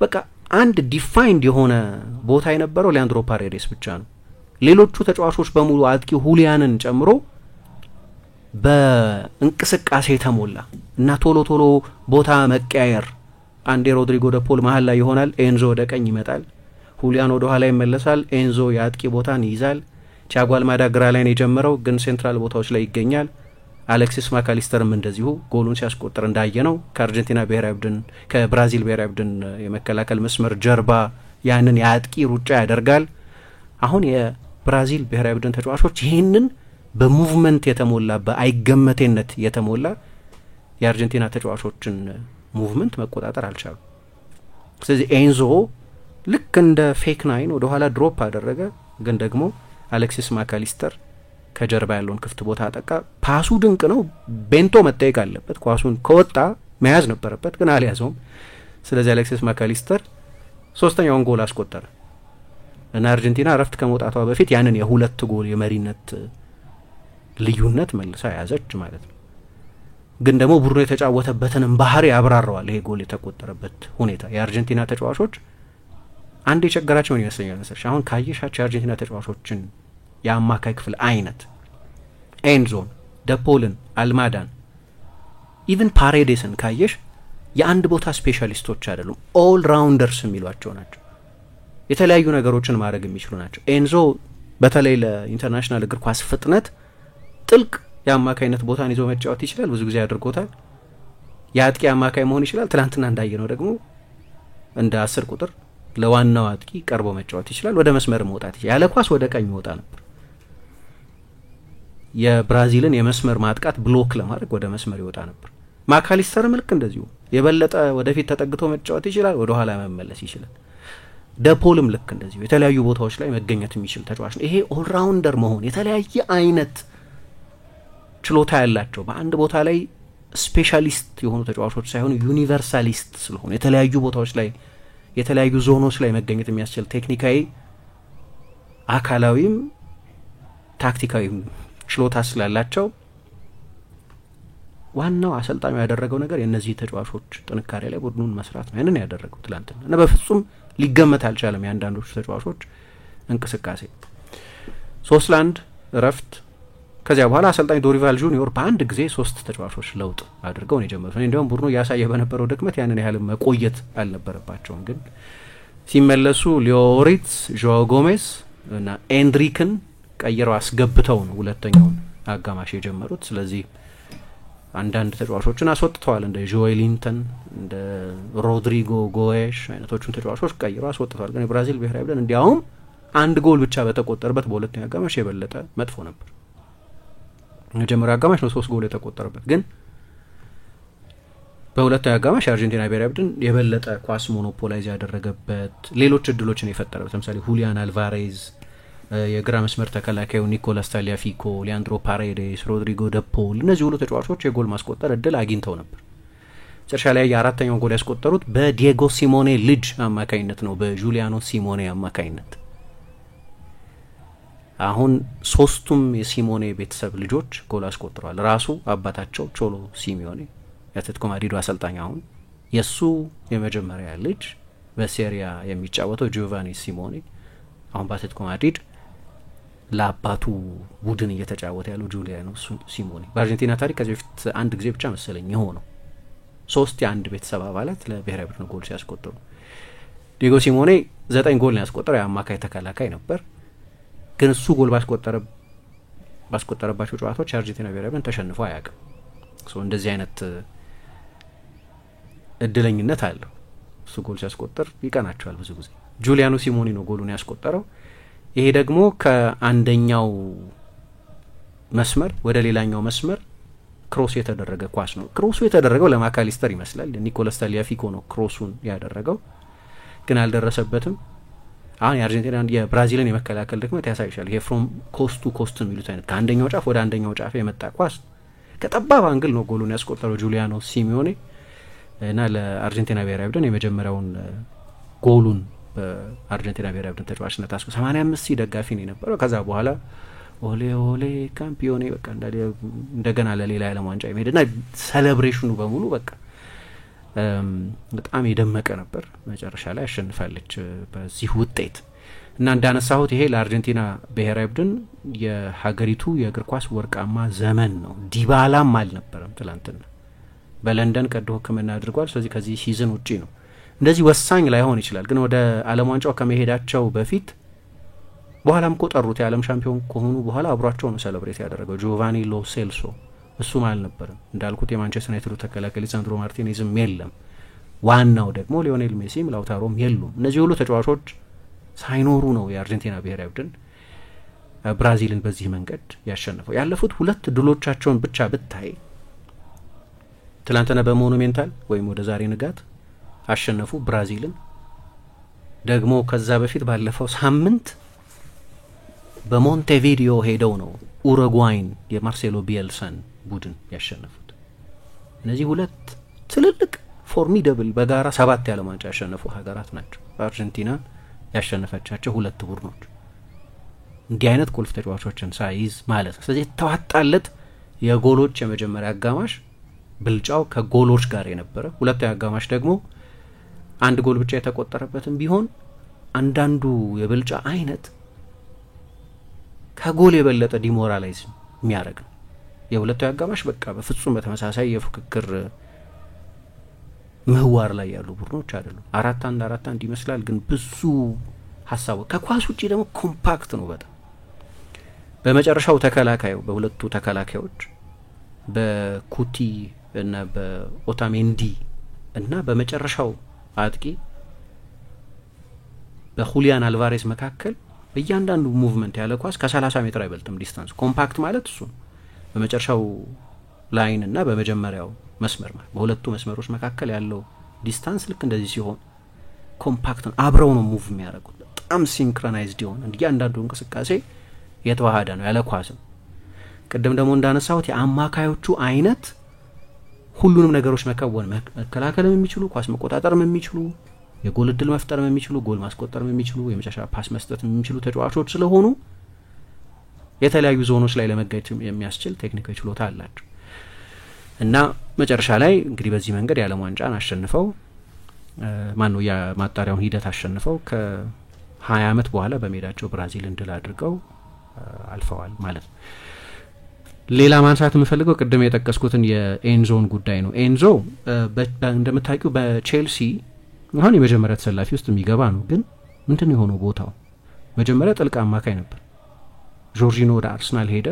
በቃ አንድ ዲፋይንድ የሆነ ቦታ የነበረው ሊያንድሮ ፓሬዴስ ብቻ ነው። ሌሎቹ ተጫዋቾች በሙሉ አጥቂ ሁሊያንን ጨምሮ በእንቅስቃሴ የተሞላ እና ቶሎ ቶሎ ቦታ መቀያየር። አንዴ ሮድሪጎ ደ ፖል መሀል ላይ ይሆናል፣ ኤንዞ ወደ ቀኝ ይመጣል፣ ሁሊያን ወደ ኋላ ይመለሳል፣ ኤንዞ የአጥቂ ቦታን ይይዛል። ቲያጎ አልማዳ ግራ ላይ ነው የጀመረው፣ ግን ሴንትራል ቦታዎች ላይ ይገኛል። አሌክሲስ ማካሊስተርም እንደዚሁ ጎሉን ሲያስቆጥር እንዳየ ነው ከአርጀንቲና ብሔራዊ ቡድን ከብራዚል ብሔራዊ ቡድን የመከላከል መስመር ጀርባ ያንን የአጥቂ ሩጫ ያደርጋል። አሁን የብራዚል ብሔራዊ ቡድን ተጫዋቾች ይህንን በሙቭመንት የተሞላ በአይገመቴነት የተሞላ የአርጀንቲና ተጫዋቾችን ሙቭመንት መቆጣጠር አልቻሉ። ስለዚህ ኤንዞ ልክ እንደ ፌክ ናይን ወደ ኋላ ድሮፕ አደረገ። ግን ደግሞ አሌክሲስ ማካሊስተር ከጀርባ ያለውን ክፍት ቦታ አጠቃ። ፓሱ ድንቅ ነው። ቤንቶ መጠየቅ አለበት። ኳሱን ከወጣ መያዝ ነበረበት፣ ግን አልያዘውም። ስለዚህ አሌክሲስ ማካሊስተር 3ኛውን ጎል አስቆጠረ እና አርጀንቲና እረፍት ከመውጣቷ በፊት ያንን የ2 ጎል የመሪነት ልዩነት መልሳ ያዘች ማለት ነው። ግን ደግሞ ቡድኑ የተጫወተበትንም ባህሪ ያብራራዋል ይሄ ጎል የተቆጠረበት ሁኔታ። የአርጀንቲና ተጫዋቾች አንድ የቸገራቸው ምን ይመስለኛል መሰለሽ? አሁን ካየሻቸው የአርጀንቲና ተጫዋቾችን የአማካይ ክፍል አይነት ኤንዞን፣ ደፖልን፣ አልማዳን ኢቭን ፓሬዴስን ካየሽ የአንድ ቦታ ስፔሻሊስቶች አይደሉም። ኦል ራውንደርስ የሚሏቸው ናቸው። የተለያዩ ነገሮችን ማድረግ የሚችሉ ናቸው። ኤንዞ በተለይ ለኢንተርናሽናል እግር ኳስ ፍጥነት ጥልቅ የአማካይነት ቦታን ይዞ መጫወት ይችላል። ብዙ ጊዜ አድርጎታል። የአጥቂ አማካይ መሆን ይችላል። ትናንትና እንዳየነው ደግሞ እንደ 10 ቁጥር ለዋናው አጥቂ ቀርቦ መጫወት ይችላል። ወደ መስመር መውጣት ይችላል። ያለ ኳስ ወደ ቀኝ ወጣ ነበር። የብራዚልን የመስመር ማጥቃት ብሎክ ለማድረግ ወደ መስመር ይወጣ ነበር። ማካሊስተርም ልክ እንደዚሁ የበለጠ ወደፊት ተጠግቶ መጫወት ይችላል፣ ወደ ኋላ መመለስ ይችላል። ደፖልም ልክ እንደዚሁ የተለያዩ ቦታዎች ላይ መገኘት የሚችል ተጫዋች ነው። ይሄ ኦልራውንደር መሆን የተለያየ አይነት ችሎታ ያላቸው በአንድ ቦታ ላይ ስፔሻሊስት የሆኑ ተጫዋቾች ሳይሆኑ ዩኒቨርሳሊስት ስለሆኑ የተለያዩ ቦታዎች ላይ የተለያዩ ዞኖች ላይ መገኘት የሚያስችል ቴክኒካዊ አካላዊም ታክቲካዊም ችሎታ ስላላቸው ዋናው አሰልጣኙ ያደረገው ነገር የእነዚህ ተጫዋቾች ጥንካሬ ላይ ቡድኑን መስራት ነው። ያንን ያደረገው ትላንትና እና በፍጹም ሊገመት አልቻለም የአንዳንዶቹ ተጫዋቾች እንቅስቃሴ። 3-1 እረፍት። ከዚያ በኋላ አሰልጣኝ ዶሪቫል ጁኒዮር በአንድ ጊዜ 3 ተጫዋቾች ለውጥ አድርገው ነው የጀመሩት። እንዲያውም ቡድኑ ያሳየ በነበረው ድክመት ያንን ያህል መቆየት አልነበረባቸውም። ግን ሲመለሱ ሊዮሪትስ፣ ጆዋ ጎሜስ እና ኤንድሪክን ቀይረው አስገብተው ነው ሁለተኛውን አጋማሽ የጀመሩት። ስለዚህ አንዳንድ ተጫዋቾችን አስወጥተዋል። እንደ ጆኤሊንተን እንደ ሮድሪጎ ጎኤሽ አይነቶቹን ተጫዋቾች ቀይረው አስወጥተዋል። ግን የብራዚል ብሔራዊ ቡድን እንዲያውም አንድ ጎል ብቻ በተቆጠረበት በሁለተኛው አጋማሽ የበለጠ መጥፎ ነበር። መጀመሪያው አጋማሽ ነው 3 ጎል የተቆጠረበት። ግን በሁለተኛው አጋማሽ የአርጀንቲና ብሔራዊ ቡድን የበለጠ ኳስ ሞኖፖላይዝ ያደረገበት ሌሎች እድሎችን የፈጠረበት ለምሳሌ ሁሊያን አልቫሬዝ፣ የግራ መስመር ተከላካዩ ኒኮላስ ታሊያፊኮ፣ ሊያንድሮ ፓሬዴስ፣ ሮድሪጎ ደፖል እነዚህ ሁሉ ተጫዋቾች የጎል ማስቆጠር እድል አግኝተው ነበር። መጨረሻ ላይ የአራተኛውን ጎል ያስቆጠሩት በዲየጎ ሲሞኔ ልጅ አማካኝነት ነው፣ በጁሊያኖ ሲሞኔ አማካኝነት። አሁን 3ቱም የሲሞኔ ቤተሰብ ልጆች ጎል አስቆጥረዋል። ራሱ አባታቸው ቾሎ ሲሚዮኔ የአትሌቲኮ ማድሪዱ አሰልጣኝ አሁን የሱ የመጀመሪያ ልጅ በሴሪያ የሚጫወተው ጂዮቫኒ ሲሞኔ አሁን በአትሌቲኮ ማድሪድ ለአባቱ ቡድን እየተጫወተ ያለው ጁሊያኖ ሲሞኔ። በአርጀንቲና ታሪክ ከዚህ በፊት አንድ ጊዜ ብቻ መሰለኝ የሆነው 3 የአንድ ቤተሰብ አባላት ለብሔራዊ ቡድን ጎል ሲያስቆጥሩ። ዲየጎ ሲሞኔ 9 ጎል ነው ያስቆጠረው። የአማካይ ተከላካይ ነበር። ግን እሱ ጎል ባስቆጠረባቸው ጨዋታዎች የአርጀንቲና ብሔራዊ ቡድን ተሸንፎ አያውቅም። እንደዚህ አይነት እድለኝነት አለው። እሱ ጎል ሲያስቆጥር ይቀናቸዋል ብዙ ጊዜ። ጁሊያኖ ሲሞኔ ነው ጎሉን ያስቆጠረው። ይሄ ደግሞ ከአንደኛው መስመር ወደ ሌላኛው መስመር ክሮስ የተደረገ ኳስ ነው። ክሮሱ የተደረገው ለማካሊስተር ይመስላል። ኒኮላስ ታሊያፊኮ ነው ክሮሱን ያደረገው፣ ግን አልደረሰበትም። አሁን የአርጀንቲና የብራዚልን የመከላከል ድክመት ያሳይሻል። ይሄ ፍሮም ኮስት ቱ ኮስት የሚሉት አይነት ከአንደኛው ጫፍ ወደ አንደኛው ጫፍ የመጣ ኳስ ከጠባብ አንግል ነው ጎሉን ያስቆጠረው ጁሊያኖ ሲሚዮኔ እና ለአርጀንቲና ብሔራዊ ቡድን የመጀመሪያውን ጎሉን በአርጀንቲና ብሔራዊ ቡድን ተጫዋችነት 85 ደጋፊ ነው የነበረው። ከዛ በኋላ ኦሌ ኦሌ ካምፒዮኔ በቃ እንደገና ለሌላ የዓለም ዋንጫ የሚሄድና ሴሌብሬሽኑ በሙሉ በቃ በጣም የደመቀ ነበር። መጨረሻ ላይ አሸንፋለች በዚህ ውጤት እና እንዳነሳሁት ይሄ ለአርጀንቲና ብሔራዊ ቡድን የሀገሪቱ የእግር ኳስ ወርቃማ ዘመን ነው። ዲባላም አልነበረም ትላንትና በለንደን ቀዶ ሕክምና አድርጓል። ስለዚህ ከዚህ ሲዝን ውጪ ነው። እንደዚህ ወሳኝ ላይሆን ይችላል፣ ግን ወደ ዓለም ዋንጫው ከመሄዳቸው በፊት በኋላም እኮ ጠሩት። የዓለም ሻምፒዮን ከሆኑ በኋላ አብሯቸው ነው ሴሌብሬት ያደረገው ጆቫኒ ሎ ሴልሶ። እሱም አልነበረም እንዳልኩት የማንቸስተር ዩናይትዱ ተከላካይ ሊሳንድሮ ማርቲኔዝም የለም። ዋናው ደግሞ ሊዮኔል ሜሲም ላውታሮም የሉም። እነዚህ ሁሉ ተጫዋቾች ሳይኖሩ ነው የአርጀንቲና ብሔራዊ ቡድን ብራዚልን በዚህ መንገድ ያሸነፈው። ያለፉት 2 ድሎቻቸውን ብቻ ብታይ ትላንትና በሞኑሜንታል ወይም ወደ ዛሬ ንጋት አሸነፉ ብራዚልን። ደግሞ ከዛ በፊት ባለፈው ሳምንት በሞንቴቪዲዮ ሄደው ነው ኡሩጓይን የማርሴሎ ቢኤልሳን ቡድን ያሸነፉት። እነዚህ 2 ትልልቅ ፎርሚደብል በጋራ 7 የዓለም ዋንጫ ያሸነፉ ሀገራት ናቸው። አርጀንቲና ያሸነፈቻቸው 2 ቡድኖች እንዲህ አይነት ቁልፍ ተጫዋቾችን ሳይዝ ማለት ነው። ስለዚህ ተዋጣለት የጎሎች የመጀመሪያ አጋማሽ ብልጫው ከጎሎች ጋር የነበረ፣ ሁለተኛው አጋማሽ ደግሞ አንድ ጎል ብቻ የተቆጠረበትም ቢሆን አንዳንዱ የብልጫ አይነት ከጎል የበለጠ ዲሞራላይዝ የሚያደርግ ነው። የሁለተኛው አጋማሽ በቃ በፍጹም በተመሳሳይ የፉክክር ምህዋር ላይ ያሉ ቡድኖች አይደሉም። 4-1 ይመስላል፣ ግን ብዙ ሀሳቡ ከኳስ ውጪ ደግሞ ኮምፓክት ነው በጣም። በመጨረሻው ተከላካዩ በሁለቱ ተከላካዮች በኩቲ እና በኦታሜንዲ እና በመጨረሻው አጥቂ በሁሊያን አልቫሬስ መካከል በእያንዳንዱ ሙቭመንት ያለ ኳስ ከ30 ሜትር አይበልጥም ዲስታንስ። ኮምፓክት ማለት እሱ በመጨረሻው ላይን እና በመጀመሪያው መስመር ማለት በሁለቱ መስመሮች መካከል ያለው ዲስታንስ ልክ እንደዚህ ሲሆን ኮምፓክት ነው፣ አብረው ነው ሙቭ የሚያደርጉት። በጣም ሲንክሮናይዝድ ይሆን እያንዳንዱ እንቅስቃሴ የተዋሃደ ነው ያለ ኳስም። ቅድም ደግሞ እንዳነሳሁት የአማካዮቹ አይነት ሁሉንም ነገሮች መከወን መከላከልም የሚችሉ ኳስ መቆጣጠርም የሚችሉ የጎል እድል መፍጠርም የሚችሉ ጎል ማስቆጠርም የሚችሉ የመጨረሻ ፓስ መስጠት የሚችሉ ተጫዋቾች ስለሆኑ የተለያዩ ዞኖች ላይ ለመገኘት የሚያስችል ቴክኒካዊ ችሎታ አላቸው እና መጨረሻ ላይ እንግዲህ በዚህ መንገድ የዓለም ዋንጫን አሸንፈው ማነው የማጣሪያውን ሂደት አሸንፈው ከ20 ዓመት በኋላ በሜዳቸው ብራዚልን ድል አድርገው አልፈዋል ማለት ነው። ሌላ ማንሳት የምፈልገው ቅድም የጠቀስኩትን የኤንዞን ጉዳይ ነው። ኤንዞ እንደምታውቂው በቼልሲ አሁን የመጀመሪያ ተሰላፊ ውስጥ የሚገባ ነው። ግን ምንድን ነው የሆነው ቦታው? መጀመሪያ ጥልቅ አማካይ ነበር። ጆርጂኖ ወደ አርሰናል ሄደ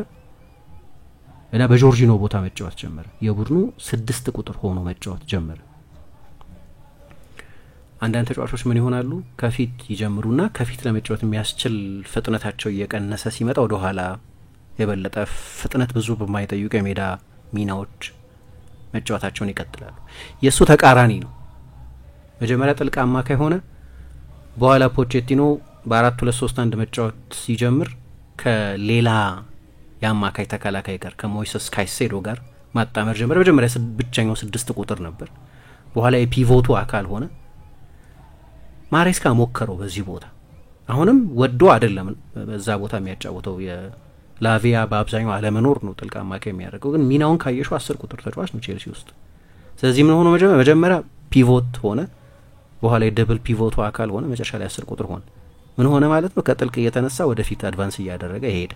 እና በጆርጂኖ ቦታ መጫወት ጀመረ። የቡድኑ 6 ቁጥር ሆኖ መጫወት ጀመረ። አንዳንድ ተጫዋቾች ምን ይሆናሉ? ከፊት ይጀምሩና ከፊት ለመጫወት የሚያስችል ፍጥነታቸው እየቀነሰ ሲመጣ ወደ ኋላ የበለጠ ፍጥነት ብዙ በማይጠይቁ የሜዳ ሚናዎች መጫወታቸውን ይቀጥላሉ። የሱ ተቃራኒ ነው። መጀመሪያ ጥልቅ አማካይ ሆነ። በኋላ ፖቼቲኖ በ4-2-3-1 መጫወት ሲጀምር ከሌላ የአማካይ ተከላካይ ጋር ከሞይሰስ ካይሴዶ ጋር ማጣመር ጀመረ። መጀመሪያ ብቻኛው 6 ቁጥር ነበር። በኋላ የፒቮቱ አካል ሆነ። ማሬስካ ሞከረው በዚህ ቦታ። አሁንም ወዶ አይደለም በዛ ቦታ የሚያጫወተው የላቪያ በአብዛኛው አለመኖር ነው ጥልቅ አማካይ የሚያደርገው። ግን ሚናውን ካየሽው 10 ቁጥር ተጫዋች ነው ቼልሲ ውስጥ። ስለዚህ ምን ሆነ? መጀመሪያ ፒቮት ሆነ። በኋላ የደብል ፒቮቱ አካል ሆነ። መጨረሻ ላይ 10 ቁጥር ሆነ። ምን ሆነ ማለት ነው? ከጥልቅ እየተነሳ ወደፊት አድቫንስ እያደረገ ሄደ።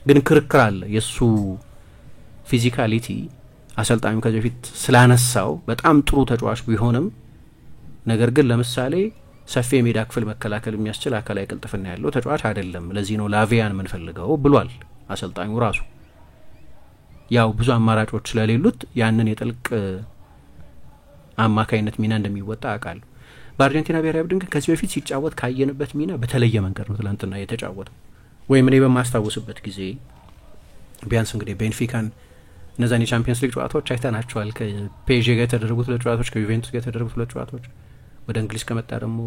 ግን ክርክር አለ። የሱ ፊዚካሊቲ አሰልጣኙ ከዚህ በፊት ስላነሳው በጣም ጥሩ ተጫዋች ቢሆንም ነገር ግን ለምሳሌ ሰፊ የሜዳ ክፍል መከላከል የሚያስችል አካላዊ ቅልጥፍና ያለው ተጫዋች አይደለም። ለዚህ ነው ላቪያን ምን ፈልገው ብሏል አሰልጣኙ ራሱ። ያው ብዙ አማራጮች ስለሌሉት ያንን የጥልቅ አማካይነት ሚና እንደሚወጣ አውቃለሁ። በአርጀንቲና ብሔራዊ ቡድን ከዚህ በፊት ሲጫወት ካየንበት ሚና በተለየ መንገድ ነው ትላንትና የተጫወተው። ወይም እኔ በማስታወስበት ጊዜ ቢያንስ እንግዲህ ቤንፊካን እነዛን የቻምፒየንስ ሊግ ጨዋታዎች አይተናቸዋል። ከፔዤ ጋር የተደረጉት 2 ጨዋታዎች፣ ከዩቬንቱስ ጋር የተደረጉት 2 ጨዋታዎች፣ ወደ እንግሊዝ ከመጣ ደግሞ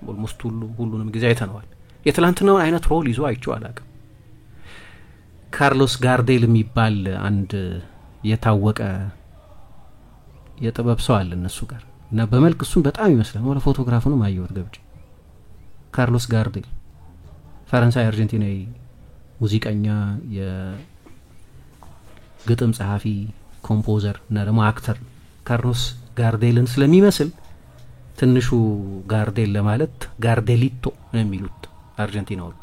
ኦልሞስት ሁሉንም ጊዜ አይተነዋል። የትላንትናውን አይነት ሮል ይዞ አይቼው አላውቅም። ካርሎስ ጋርዴል የሚባል አንድ የታወቀ የጥበብ ሰው አለ እነሱ ጋር እና በመልክ እሱን በጣም ይመስላል። ወለ ፎቶግራፉንም አየሁት ገብቼ። ካርሎስ ጋርዴል ፈረንሳይ አርጀንቲናዊ ሙዚቀኛ፣ የግጥም ጸሐፊ፣ ኮምፖዘር እና ደግሞ አክተር ካርሎስ ጋርዴልን ስለሚመስል ትንሹ ጋርዴል ለማለት ጋርዴሊቶ ነው የሚሉት አርጀንቲናዎቹ።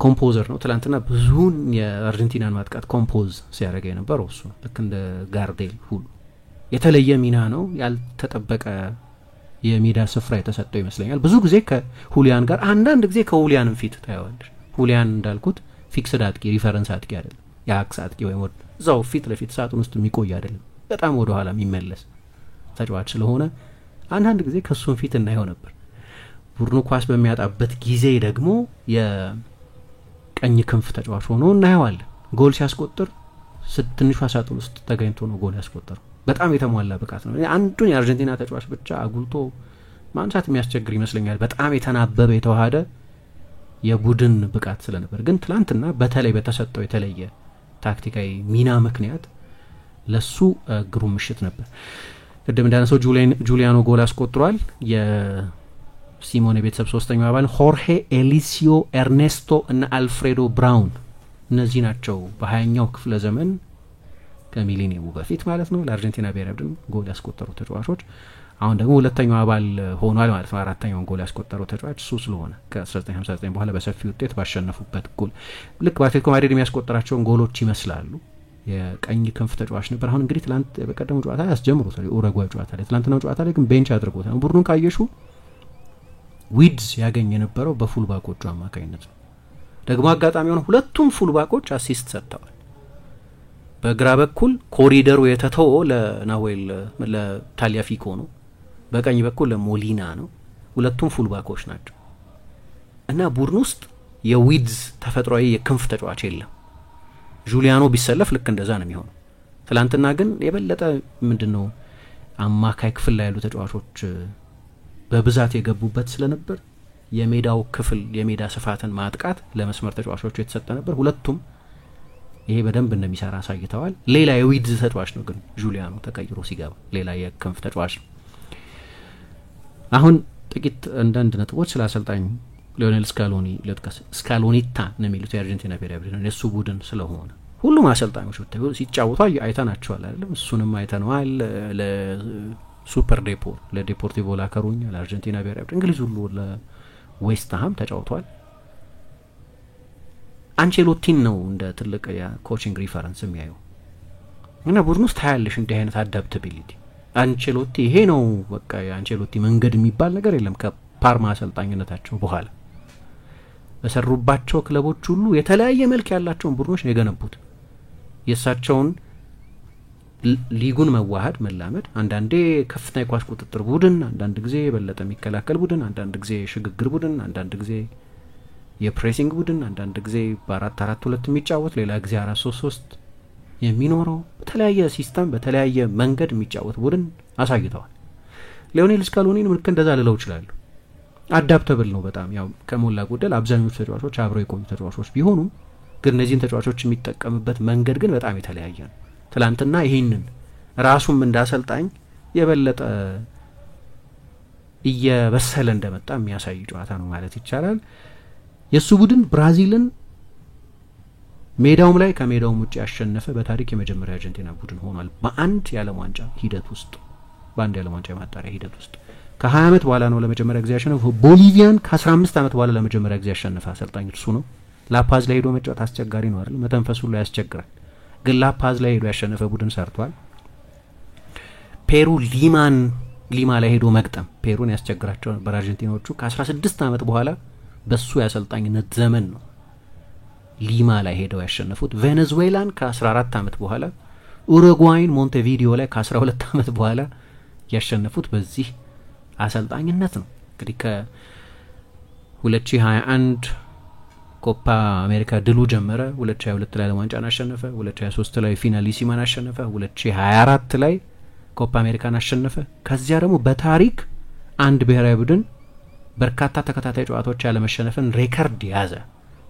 ኮምፖዘር ነው። ትላንትና ብዙውን የአርጀንቲናን ማጥቃት ኮምፖዝ ሲያደርግ የነበረው እሱ ነው። ልክ እንደ ጋርዴል ሁሉ የተለየ ሚና ነው። ያልተጠበቀ የሜዳ ስፍራ የተሰጠው ይመስለኛል። ብዙ ጊዜ ከሁሊያን ጋር፣ አንዳንድ ጊዜ ከሁሊያንም ፊት ታያዋለሽ። ሁሊያን እንዳልኩት ፊክስድ አጥቂ፣ ሪፈረንስ አጥቂ አይደለም። የአክስ አጥቂ ወይም እዛው ፊት ለፊት ሳጥን ውስጥ የሚቆይ አይደለም። በጣም ወደ ኋላ የሚመለስ ተጫዋች ስለሆነ አንዳንድ ጊዜ ከሱም ፊት እናየው ነበር። ቡድኑ ኳስ በሚያጣበት ጊዜ ደግሞ የቀኝ ክንፍ ተጫዋች ሆኖ እናየዋለን። ጎል ሲያስቆጥር ትንሿ ሳጥን ውስጥ ተገኝቶ ነው ጎል ያስቆጠረው። በጣም የተሟላ ብቃት ነው። አንዱን የአርጀንቲና ተጫዋች ብቻ አጉልቶ ማንሳት የሚያስቸግር ይመስለኛል። በጣም የተናበበ የተዋሃደ የቡድን ብቃት ስለነበር፣ ግን ትላንትና በተለይ በተሰጠው የተለየ ታክቲካዊ ሚና ምክንያት ለሱ ግሩም ምሽት ነበር። ቅድም እንዳነሳው ጁሊያኖ ጎል አስቆጥሯል። የሲሞኔ ቤተሰብ ሶስተኛው አባል ሆርሄ ኤሊሲዮ ኤርኔስቶ እና አልፍሬዶ ብራውን እነዚህ ናቸው በ20ኛው ክፍለ ዘመን ከሚሊኒየሙ በፊት ማለት ነው ለአርጀንቲና ብሔራዊ ቡድን ጎል ያስቆጠሩ ተጫዋቾች። አሁን ደግሞ ሁለተኛው አባል ሆኗል ማለት ነው። አራተኛውን ጎል ያስቆጠረው ተጫዋች እሱ ስለሆነ ከ1959 በኋላ በሰፊ ውጤት ባሸነፉበት ጎል ልክ በአትሌቲኮ ማድሪድ የሚያስቆጠራቸውን ጎሎች ይመስላሉ። የቀኝ ክንፍ ተጫዋች ነበር። አሁን እንግዲህ ትላንት በቀደሙ ጨዋታ ያስጀምሩታል። ኡሩጓይ ጨዋታ ላይ ትላንትናው ጨዋታ ላይ ግን ቤንች አድርጎታል። ቡድኑን ካየሹ ዊድዝ ያገኝ የነበረው በፉልባኮቹ አማካኝነት ነው። ደግሞ አጋጣሚ ሆነ ሁለቱም ፉልባኮች አሲስት ሰጥተዋል። በግራ በኩል ኮሪደሩ የተተወው ለናዌል ለታሊያፊኮ ነው። በቀኝ በኩል ለሞሊና ነው። ሁለቱም ፉልባኮች ናቸው እና ቡድን ውስጥ የዊድዝ ተፈጥሯዊ የክንፍ ተጫዋች የለም። ጁሊያኖ ቢሰለፍ ልክ እንደዛ ነው የሚሆነው። ትላንትና ግን የበለጠ ምንድነው አማካይ ክፍል ላይ ያሉ ተጫዋቾች በብዛት የገቡበት ስለነበር የሜዳው ክፍል የሜዳ ስፋትን ማጥቃት ለመስመር ተጫዋቾቹ የተሰጠ ነበር። ሁለቱም ይሄ በደንብ እንደሚሰራ አሳይተዋል። ሌላ የዊድዝ ተጫዋች ነው ግን ጁሊያኖ ተቀይሮ ሲገባ ሌላ የክንፍ ተጫዋች ነው። አሁን ጥቂት አንዳንድ ነጥቦች ስለ አሰልጣኝ ሊዮኔል ስካሎኒ ለጥቀስ። ስካሎኒታ ነው የሚሉት የአርጀንቲና ብሔራዊ ቡድን የሱ ቡድን ስለሆነ ሁሉም አሰልጣኞች ብታዩ ሲጫወቱ አይተናቸዋል አይደለም? እሱንም አይተነዋል። ለሱፐር ለዴፖርቲቮ ላከሩኛ ለአርጀንቲና ብሔራዊ ቡድን እንግሊዝ ሁሉ ለዌስትሃም ተጫውቷል። አንቼሎቲን ነው እንደ ትልቅ የኮቺንግ ሪፈረንስ የሚያየው እና ቡድን ውስጥ ታያለሽ እንዲህ አይነት አዳፕታቢሊቲ። አንቼሎቲ ይሄ ነው በቃ የአንቼሎቲ መንገድ የሚባል ነገር የለም። ከፓርማ አሰልጣኝነታቸው በኋላ በሰሩባቸው ክለቦች ሁሉ የተለያየ መልክ ያላቸውን ቡድኖች ነው የገነቡት። የእሳቸውን ሊጉን መዋሃድ መላመድ፣ አንዳንዴ ከፍተኛ የኳስ ቁጥጥር ቡድን፣ አንዳንድ ጊዜ የበለጠ የሚከላከል ቡድን፣ አንዳንድ ጊዜ ሽግግር ቡድን፣ አንዳንድ ጊዜ የፕሬሲንግ ቡድን፣ አንዳንድ ጊዜ በ4-4-2 የሚጫወት ሌላ ጊዜ 4-3-3 የሚኖረው በተለያየ ሲስተም በተለያየ መንገድ የሚጫወት ቡድን አሳይተዋል። ሊዮኔል ስካሎኒን ምልክ እንደዛ ልለው ይችላሉ። አዳፕተብል ነው በጣም ያው ከሞላ ጎደል አብዛኞቹ ተጫዋቾች አብረው የቆዩ ተጫዋቾች ቢሆኑም ግን እነዚህን ተጫዋቾች የሚጠቀምበት መንገድ ግን በጣም የተለያየ ነው። ትላንትና ይሄንን ራሱም እንዳሰልጣኝ የበለጠ እየበሰለ እንደመጣ የሚያሳይ ጨዋታ ነው ማለት ይቻላል። የሱ ቡድን ብራዚልን ሜዳውም ላይ ከሜዳውም ውጭ ያሸነፈ በታሪክ የመጀመሪያ አርጀንቲና ቡድን ሆኗል። በአንድ የዓለም ዋንጫ ሂደት ውስጥ በአንድ የዓለም ዋንጫ የማጣሪያ ሂደት ውስጥ ከ20 ዓመት በኋላ ነው ለመጀመሪያ ጊዜ ያሸነፈው። ቦሊቪያን ከ15 ዓመት በኋላ ለመጀመሪያ ጊዜ ያሸነፈ አሰልጣኝ እሱ ነው። ላፓዝ ላይ ሄዶ መጫወት አስቸጋሪ ነው አይደል? መተንፈሱ ላይ ያስቸግራል። ግን ላፓዝ ላይ ሄዶ ያሸነፈ ቡድን ሰርቷል። ፔሩ ሊማ ላይ ሄዶ መግጠም ፔሩን ያስቸግራቸው ነበር አርጀንቲናዎቹ። ከ16 ዓመት በኋላ በሱ የአሰልጣኝነት ዘመን ነው ሊማ ላይ ሄደው ያሸነፉት። ቬኔዙዌላን ከ14 ዓመት በኋላ፣ ኡሩጓይን ሞንቴቪዲዮ ላይ ከ12 ዓመት በኋላ ያሸነፉት በዚህ አሰልጣኝነት ነው። እንግዲህ ከ2021 ኮፓ አሜሪካ ድሉ ጀመረ። 2022 ላይ ለዋንጫን አሸነፈ። 2023 ላይ ፊናሊሲማን አሸነፈ። 2024 ላይ ኮፓ አሜሪካን አሸነፈ። ከዚያ ደግሞ በታሪክ አንድ ብሔራዊ ቡድን በርካታ ተከታታይ ጨዋታዎች ያለ መሸነፍን ሬከርድ ያዘ።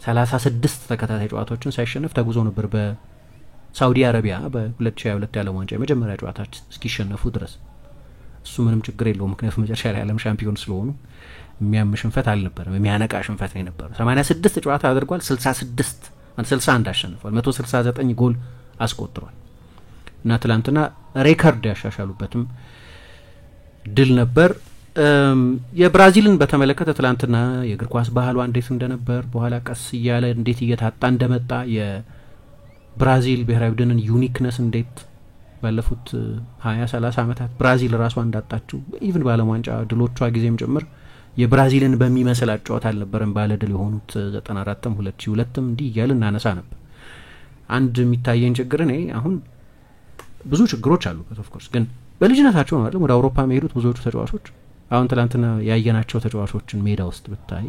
36 ተከታታይ ጨዋታዎችን ሳይሸነፍ ተጉዞ ነበር በሳውዲ አረቢያ በ2022 ያለ ዋንጫ የመጀመሪያ ጨዋታዎች እስኪሸነፉ ድረስ። እሱ ምንም ችግር የለውም ምክንያቱም መጨረሻ ላይ ዓለም ሻምፒዮን ስለሆኑ የሚያም ሽንፈት አልነበረም፣ የሚያነቃ ሽንፈት ነው የነበረው። 86 ጨዋታ አድርጓል፣ 61 አሸንፏል፣ 169 ጎል አስቆጥሯል እና ትላንትና ሬከርድ ያሻሻሉበትም ድል ነበር። የብራዚልን በተመለከተ ትላንትና የእግር ኳስ ባህሏ እንዴት እንደነበር በኋላ ቀስ እያለ እንዴት እየታጣ እንደመጣ የብራዚል ብሔራዊ ቡድንን ዩኒክነስ እንዴት ባለፉት 20-30 ዓመታት ብራዚል ራሷ እንዳጣችው ኢቭን ባለም ዋንጫ ድሎቿ ጊዜም ጭምር የብራዚልን በሚመስል አጫወት አልነበረም ባለድል የሆኑት 94ም 2002ም እንዲህ እያልን እናነሳ ነበር። አንድ የሚታየን ችግር እኔ አሁን ብዙ ችግሮች አሉበት ኦፍ ኮርስ ግን በልጅነታቸው ነው አይደል ወደ አውሮፓ የሚሄዱት ብዙዎቹ ተጫዋቾች። አሁን ትላንትና ያየናቸው ተጫዋቾችን ሜዳ ውስጥ ብታይ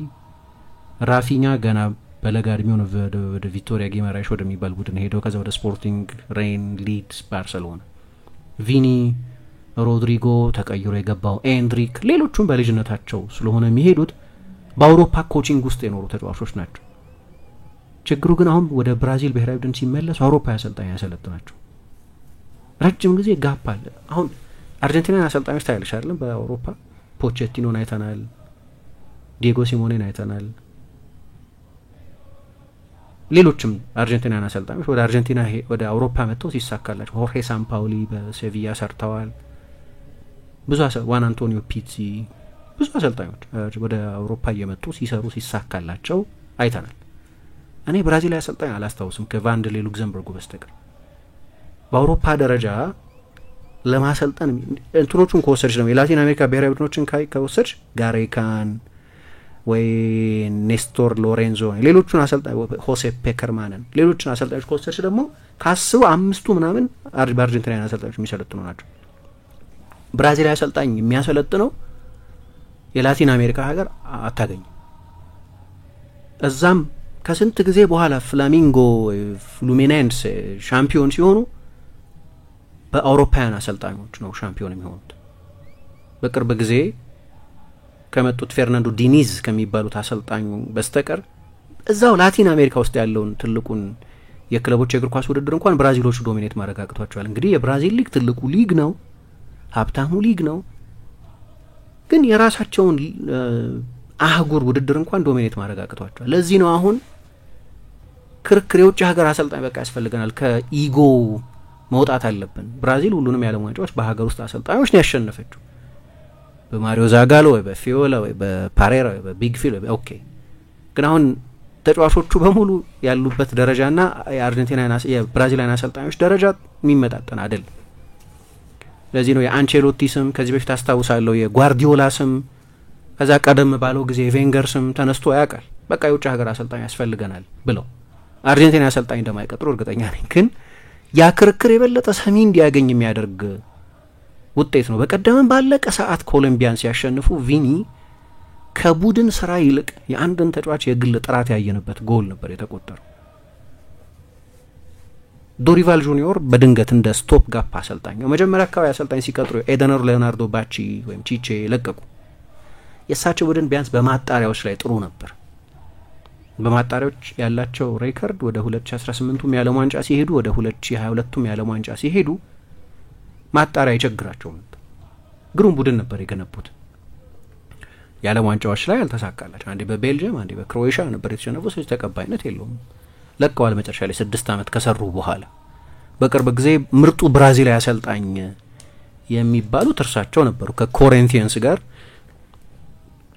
ራፊኛ ገና በለጋ እድሜው ነው ወደ ቪክቶሪያ ጊማራይሽ ወደሚባል ቡድን ሄደው ከዛ ወደ ስፖርቲንግ ሬን፣ ሊድስ፣ ባርሰሎና። ቪኒ፣ ሮድሪጎ ተቀይሮ የገባው ኤንድሪክ፣ ሌሎቹም በልጅነታቸው ስለሆነ የሚሄዱት በአውሮፓ ኮቺንግ ውስጥ የኖሩ ተጫዋቾች ናቸው። ችግሩ ግን አሁን ወደ ብራዚል ብሔራዊ ቡድን ሲመለሱ አውሮፓ አሰልጣኝ ያሰለጥናቸው ረጅም ጊዜ ጋፕ አለ። አሁን አርጀንቲና አሰልጣኞች ታያለሽ አይደለም? በአውሮፓ ፖቼቲኖን አይተናል፣ ዲየጎ ሲሞኔን አይተናል፣ ሌሎችም አርጀንቲናን አሰልጣኞች ወደ አርጀንቲና ወደ አውሮፓ መጥተው ሲሳካላቸው ሆርሄ ሳምፓውሊ በሴቪያ ሰርተዋል። ብዙ ዋን አንቶኒዮ ፒዚ ብዙ አሰልጣኞች ወደ አውሮፓ እየመጡ ሲሰሩ ሲሳካላቸው አይተናል። እኔ ብራዚላዊ አሰልጣኝ አላስታውስም ከቫንደሌ ሉክዘምበርጉ በስተቀር በአውሮፓ ደረጃ ለማሰልጠን እንትኖቹን ከወሰድሽ ነው የላቲን አሜሪካ ብሔራዊ ቡድኖችን ከወሰድሽ ጋሬካን ወይ ኔስቶር ሎሬንዞ ሌሎቹን አሰልጣኝ ሆሴ ፔከርማንን ሌሎችን አሰልጣኞች ከወሰድሽ ደግሞ ካስቡ 5ቱ ምናምን በአርጀንቲና አሰልጣኞች የሚሰለጥኑ ናቸው። ብራዚላዊ አሰልጣኝ የሚያሰለጥነው የላቲን አሜሪካ ሀገር አታገኝ። እዛም ከስንት ጊዜ በኋላ ፍላሚንጎ ፍሉሚኔንስ ሻምፒዮን ሲሆኑ በአውሮፓውያን አሰልጣኞች ነው ሻምፒዮን የሚሆኑት። በቅርብ ጊዜ ከመጡት ፌርናንዶ ዲኒዝ ከሚባሉት አሰልጣኙ በስተቀር እዛው ላቲን አሜሪካ ውስጥ ያለውን ትልቁን የክለቦች የእግር ኳስ ውድድር እንኳን ብራዚሎቹ ዶሚኔት ማድረግ አቅቷቸዋል። እንግዲህ የብራዚል ሊግ ትልቁ ሊግ ነው፣ ሀብታሙ ሊግ ነው። ግን የራሳቸውን አህጉር ውድድር እንኳን ዶሚኔት ማድረግ አቅቷቸዋል። ለዚህ ነው አሁን ክርክር የውጭ ሀገር አሰልጣኝ በቃ ያስፈልገናል፣ ከኢጎ መውጣት አለብን። ብራዚል ሁሉንም የዓለም ዋንጫዎች በሀገር ውስጥ አሰልጣኞች ነው ያሸነፈችው፣ በማሪዮ ዛጋሎ ወይ በፊዮላ ወይ በፓሬራ ወይ በቢግ ፊል ወይ ኦኬ። ግን አሁን ተጫዋቾቹ በሙሉ ያሉበት ደረጃና የአርጀንቲናና የብራዚላውያን አሰልጣኞች ደረጃ የሚመጣጠን አይደለም። ለዚህ ነው የአንቼሎቲ ስም ከዚህ በፊት አስታውሳለሁ፣ የጓርዲዮላ ስም ከዛ ቀደም ባለው ጊዜ የቬንገር ስም ተነስቶ ያውቃል። በቃ የውጭ ሀገር አሰልጣኝ ያስፈልገናል ብለው አርጀንቲና አሰልጣኝ እንደማይቀጥሩ እርግጠኛ ነኝ። ግን ያ ክርክር የበለጠ ሰሚ እንዲያገኝ የሚያደርግ ውጤት ነው። በቀደምም ባለቀ ሰዓት ኮሎምቢያን ሲያሸንፉ ቪኒ ከቡድን ስራ ይልቅ የአንድን ተጫዋች የግል ጥራት ያየንበት ጎል ነበር የተቆጠረው። ዶሪቫል ጁኒዮር በድንገት እንደ ስቶፕ ጋፕ አሰልጣኝ መጀመሪያ አካባቢ አሰልጣኝ ሲቀጥሩ ኤደነር ሌዮናርዶ ባቺ ወይም ቺቼ ለቀቁ። የእሳቸው ቡድን ቢያንስ በማጣሪያዎች ላይ ጥሩ ነበር። በማጣሪያዎች ያላቸው ሬከርድ ወደ 2018ቱም የዓለም ዋንጫ ሲሄዱ ወደ 2022ቱም የዓለም ዋንጫ ሲሄዱ ማጣሪያ ይቸግራቸው ነበር። ግሩም ቡድን ነበር የገነቡት። የዓለም ዋንጫዎች ላይ አልተሳካላቸው። አንዴ በቤልጅየም አንዴ በክሮኤሽያ ነበር የተሸነፉት። ስለዚህ ተቀባይነት የለውም። ለቀዋል መጨረሻ ላይ 6 አመት ከሰሩ በኋላ። በቅርብ ጊዜ ምርጡ ብራዚላዊ አሰልጣኝ የሚባሉት እርሳቸው ነበሩ። ከኮሪንቲያንስ ጋር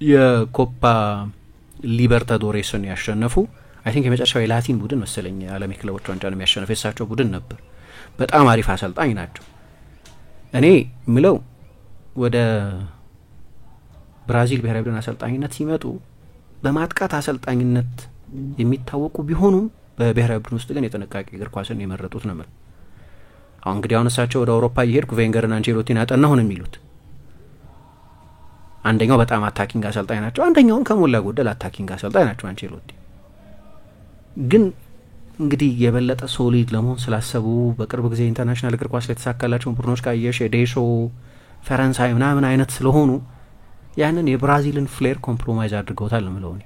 የኮፓ ሊበርታዶሬስን ያሸነፉ አይ ቲንክ የመጨረሻው የላቲን ቡድን መሰለኝ የዓለም የክለቦች ዋንጫ ነው የሚያሸነፈው የእሳቸው ቡድን ነበር። በጣም አሪፍ አሰልጣኝ ናቸው። እኔ ምለው ወደ ብራዚል ብሔራዊ ቡድን አሰልጣኝነት ሲመጡ በማጥቃት አሰልጣኝነት የሚታወቁ ቢሆኑም በብሔራዊ ቡድን ውስጥ ግን የጥንቃቄ እግር ኳስን የመረጡት ነው። አሁን እንግዲህ አሁን እሳቸው ወደ አውሮፓ እየሄድኩ ቬንገርና አንቼሎቲን አጠናሁ ነው የሚሉት። አንደኛው በጣም አታኪንግ አሰልጣኝ ናቸው፣ አንደኛውም ከሞላ ጎደል አታኪንግ አሰልጣኝ ናቸው አንቼሎቲ። ግን እንግዲህ የበለጠ ሶሊድ ለመሆን ስላሰቡ በቅርብ ጊዜ ኢንተርናሽናል እግር ኳስ ላይ የተሳካላቸውን ቡድኖች ካየሽ የዴሾ ፈረንሳይ ምናምን አይነት ስለሆኑ ያንን የብራዚልን ፍሌር ኮምፕሮማይዝ አድርገውታል ነው የምለው እኔ።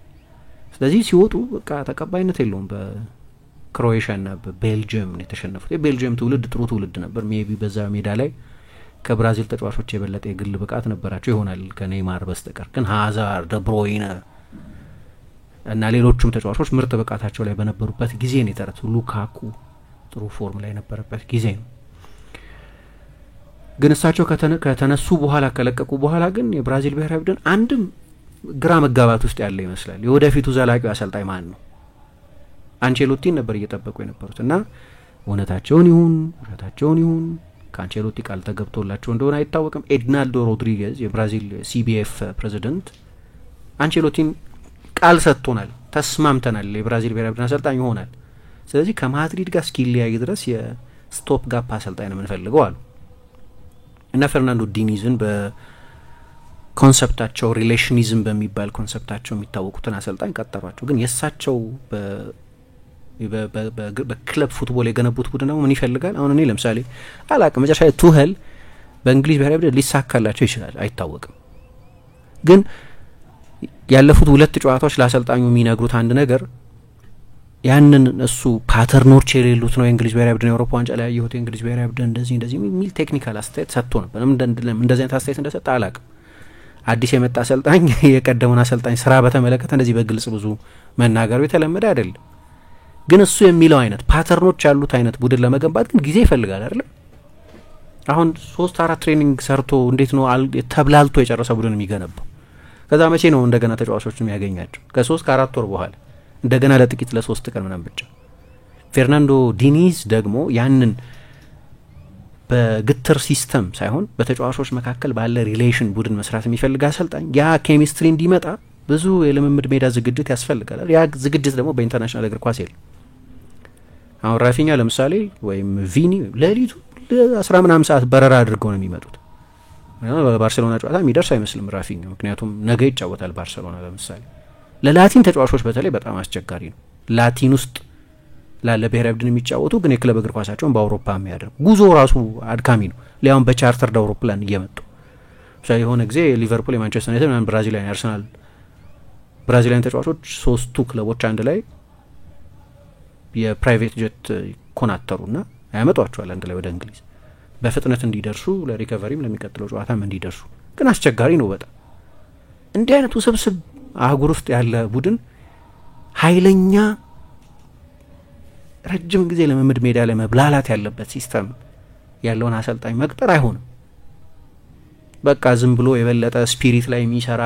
ስለዚህ ሲወጡ በቃ ተቀባይነት የለውም። በክሮኤሽያና በቤልጅየም ነው የተሸነፉት። የቤልጅየም ትውልድ ጥሩ ትውልድ ነበር። ሜቢ በዛ ሜዳ ላይ ከብራዚል ተጫዋቾች የበለጠ የግል ብቃት ነበራቸው ይሆናል ከኔይማር በስተቀር። ግን ሃዛርድ፣ ደብሮይነ እና ሌሎቹም ተጫዋቾች ምርጥ ብቃታቸው ላይ በነበሩበት ጊዜ ነው የተረቱ። ሉካኩ ጥሩ ፎርም ላይ ነበረበት ጊዜ ነው። ግን እሳቸው ከተነሱ በኋላ ከለቀቁ በኋላ ግን የብራዚል ብሔራዊ ቡድን አንድም ግራ መጋባት ውስጥ ያለ ይመስላል። የወደፊቱ ዘላቂው አሰልጣኝ ማን ነው? አንቼሎቲን ነበር እየጠበቁ የነበሩት እና እውነታቸውን ይሁን ውሸታቸውን ይሁን ከአንቼሎቲ ቃል ተገብቶላቸው እንደሆነ አይታወቅም። ኤድናልዶ ሮድሪጌዝ የብራዚል ሲቢኤፍ ፕሬዚደንት አንቼሎቲን ቃል ሰጥቶናል፣ ተስማምተናል፣ የብራዚል ብሔራዊ ቡድን አሰልጣኝ ይሆናል። ስለዚህ ከማድሪድ ጋር እስኪለያይ ድረስ የስቶፕ ጋፕ አሰልጣኝ ነው የምንፈልገው አሉ እና ፈርናንዶ ዲኒዝን በኮንሰፕታቸው ሪሌሽኒዝም በሚባል ኮንሰፕታቸው የሚታወቁትን አሰልጣኝ ቀጠሯቸው። ግን የእሳቸው በክለብ ፉትቦል የገነቡት ቡድን ነው ምን ይፈልጋል? አሁን እኔ ለምሳሌ አላቅም መጨረሻ ቱኸል በእንግሊዝ ብሔራዊ ቡድን ሊሳካላቸው ይችላል አይታወቅም። ግን ያለፉት 2 ጨዋታዎች ለአሰልጣኙ የሚነግሩት አንድ ነገር ያንን እሱ ፓተርኖች የሌሉት ነው የእንግሊዝ ብሔራዊ ቡድን የአውሮፓ ዋንጫ ላይ ያየሁት የእንግሊዝ ብሔራዊ ቡድን እንደዚህ የሚል ቴክኒካል አስተያየት ሰጥቶ ነበር። እንደዚህ አይነት አስተያየት እንደሰጠ አላቅም። አዲስ የመጣ አሰልጣኝ የቀደሙን አሰልጣኝ ስራ በተመለከተ እንደዚህ በግልጽ ብዙ መናገሩ የተለመደ አይደለም። ግን እሱ የሚለው አይነት ፓተርኖች ያሉት አይነት ቡድን ለመገንባት ግን ጊዜ ይፈልጋል አይደል? አሁን 3-4 ትሬኒንግ ሰርቶ እንዴት ነው ተብላልቶ የጨረሰ ቡድን የሚገነባው? ከዛ መቼ ነው እንደገና ተጫዋቾችን የሚያገኛቸው? ከ3-4 ወር በኋላ እንደገና ለጥቂት ለ3 ቀን ምናምን ብቻ። ፌርናንዶ ዲኒዝ ደግሞ ያንን በግትር ሲስተም ሳይሆን በተጫዋቾች መካከል ባለ ሪሌሽን ቡድን መስራት የሚፈልግ አሰልጣኝ። ያ ኬሚስትሪ እንዲመጣ ብዙ የልምምድ ሜዳ ዝግጅት ያስፈልጋል። ያ ዝግጅት ደግሞ በኢንተርናሽናል እግር ኳስ የለም። አሁን ራፊኛ ለምሳሌ ወይም ቪኒ ለሊቱ 10 ምናምን ሰዓት በረራ አድርገው ነው የሚመጡት። በባርሴሎና ጨዋታ የሚደርስ አይመስልም ራፊኛ፣ ምክንያቱም ነገ ይጫወታል ባርሴሎና ለምሳሌ ለላቲን ተጫዋቾች በተለይ በጣም አስቸጋሪ ነው። ላቲን ውስጥ ላለ ብሔራዊ ቡድን የሚጫወቱ ግን የክለብ እግር ኳሳቸውን በአውሮፓ የሚያደርጉ ጉዞ ራሱ አድካሚ ነው። ሊያውም በቻርተር አውሮፕላን እየመጡ የሆነ ጊዜ ሊቨርፑል፣ የማንቸስተር ዩናይትድ እና ብራዚላውያን አርሰናል ብራዚላውያን ተጫዋቾች 3ቱ ክለቦች አንድ ላይ የፕራይቬት ጀት ኮናተሩና ያመጧቸዋል አንድ ላይ ወደ እንግሊዝ በፍጥነት እንዲደርሱ ለሪከቨሪም ለሚቀጥለው ጨዋታም እንዲደርሱ። ግን አስቸጋሪ ነው በጣም እንዲህ አይነቱ ውስብስብ አህጉር ውስጥ ያለ ቡድን ኃይለኛ ረጅም ጊዜ ለመምድ ሜዳ ላይ መብላላት ያለበት ሲስተም ያለውን አሰልጣኝ መቅጠር አይሆንም። በቃ ዝም ብሎ የበለጠ ስፒሪት ላይ የሚሰራ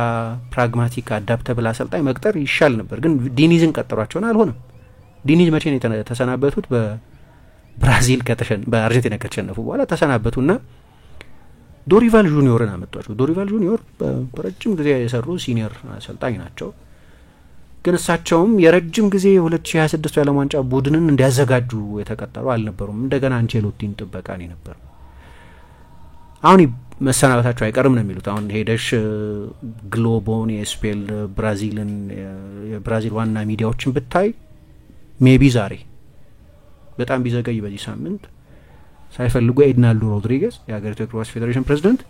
ፕራግማቲክ አዳፕተብል አሰልጣኝ መቅጠር ይሻል ነበር። ግን ዲኒዝን ቀጠሯቸውን አልሆነም። ዲኒዝ መቼ ነው ተሰናበቱት? በብራዚል በአርጀንቲና ከተሸነፉ በኋላ ተሰናበቱና ዶሪቫል ጁኒዮርን አመጧቸው። ዶሪቫል ጁኒዮር በረጅም ጊዜ የሰሩ ሲኒየር አሰልጣኝ ናቸው። ግን እሳቸውም የረጅም ጊዜ 2026 የዓለም ዋንጫ ቡድንን እንዲያዘጋጁ የተቀጠሩ አልነበሩም። እንደገና አንቼሎቲን ጥበቃ ነው ነበር። አሁን መሰናበታቸው አይቀርም ነው የሚሉት። አሁን ሄደሽ ግሎቦን የስፔል ብራዚልን የብራዚል ዋና ሚዲያዎችን ብታይ ሜቢ ዛሬ በጣም ቢዘገይ በዚህ ሳምንት ሳይፈልጉ ኤድናልዶ ሮድሪጌዝ የሀገሪቱ እግር ኳስ ፌዴሬሽን ፕሬዚደንት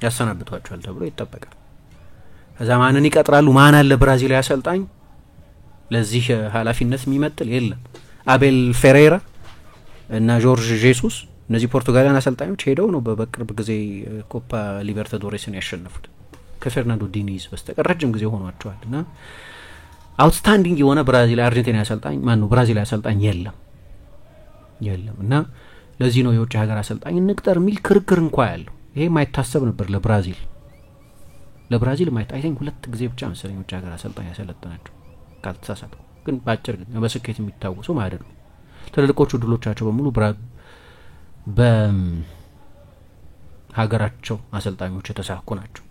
ያሰናብቷቸዋል ተብሎ ይጠበቃል። ከዛ ማንን ይቀጥራሉ? ማን አለ ብራዚላዊ አሰልጣኝ ለዚህ ኃላፊነት የሚመጥል? የለም። አቤል ፌሬራ እና ጆርጅ ጄሱስ እነዚህ ፖርቱጋሊያን አሰልጣኞች ሄደው ነው በቅርብ ጊዜ ኮፓ ሊበርታዶሬስን ያሸነፉት ከፌርናንዶ ዲኒዝ በስተቀር ረጅም ጊዜ ሆኗቸዋል። እና አውትስታንዲንግ የሆነ ብራዚላዊ አርጀንቲና አሰልጣኝ ማነው ብራዚላዊ አሰልጣኝ የለም። እና ለዚህ ነው የውጭ ሀገር አሰልጣኝ እንቅጠር የሚል ክርክር እንኳ ያለው። ይሄ የማይታሰብ ነበር ለብራዚል አይ ቲንክ 2 ጊዜ ብቻ መሰለኝ የውጭ ሀገር አሰልጣኝ ያሰለጠናቸው ካልተሳሳትኩ። ግን በአጭር ግን በስኬት የሚታወሱ ማለት ነው። ትልልቆቹ ድሎቻቸው በሙሉ በሀገራቸው አሰልጣኞች የተሳኩ ናቸው።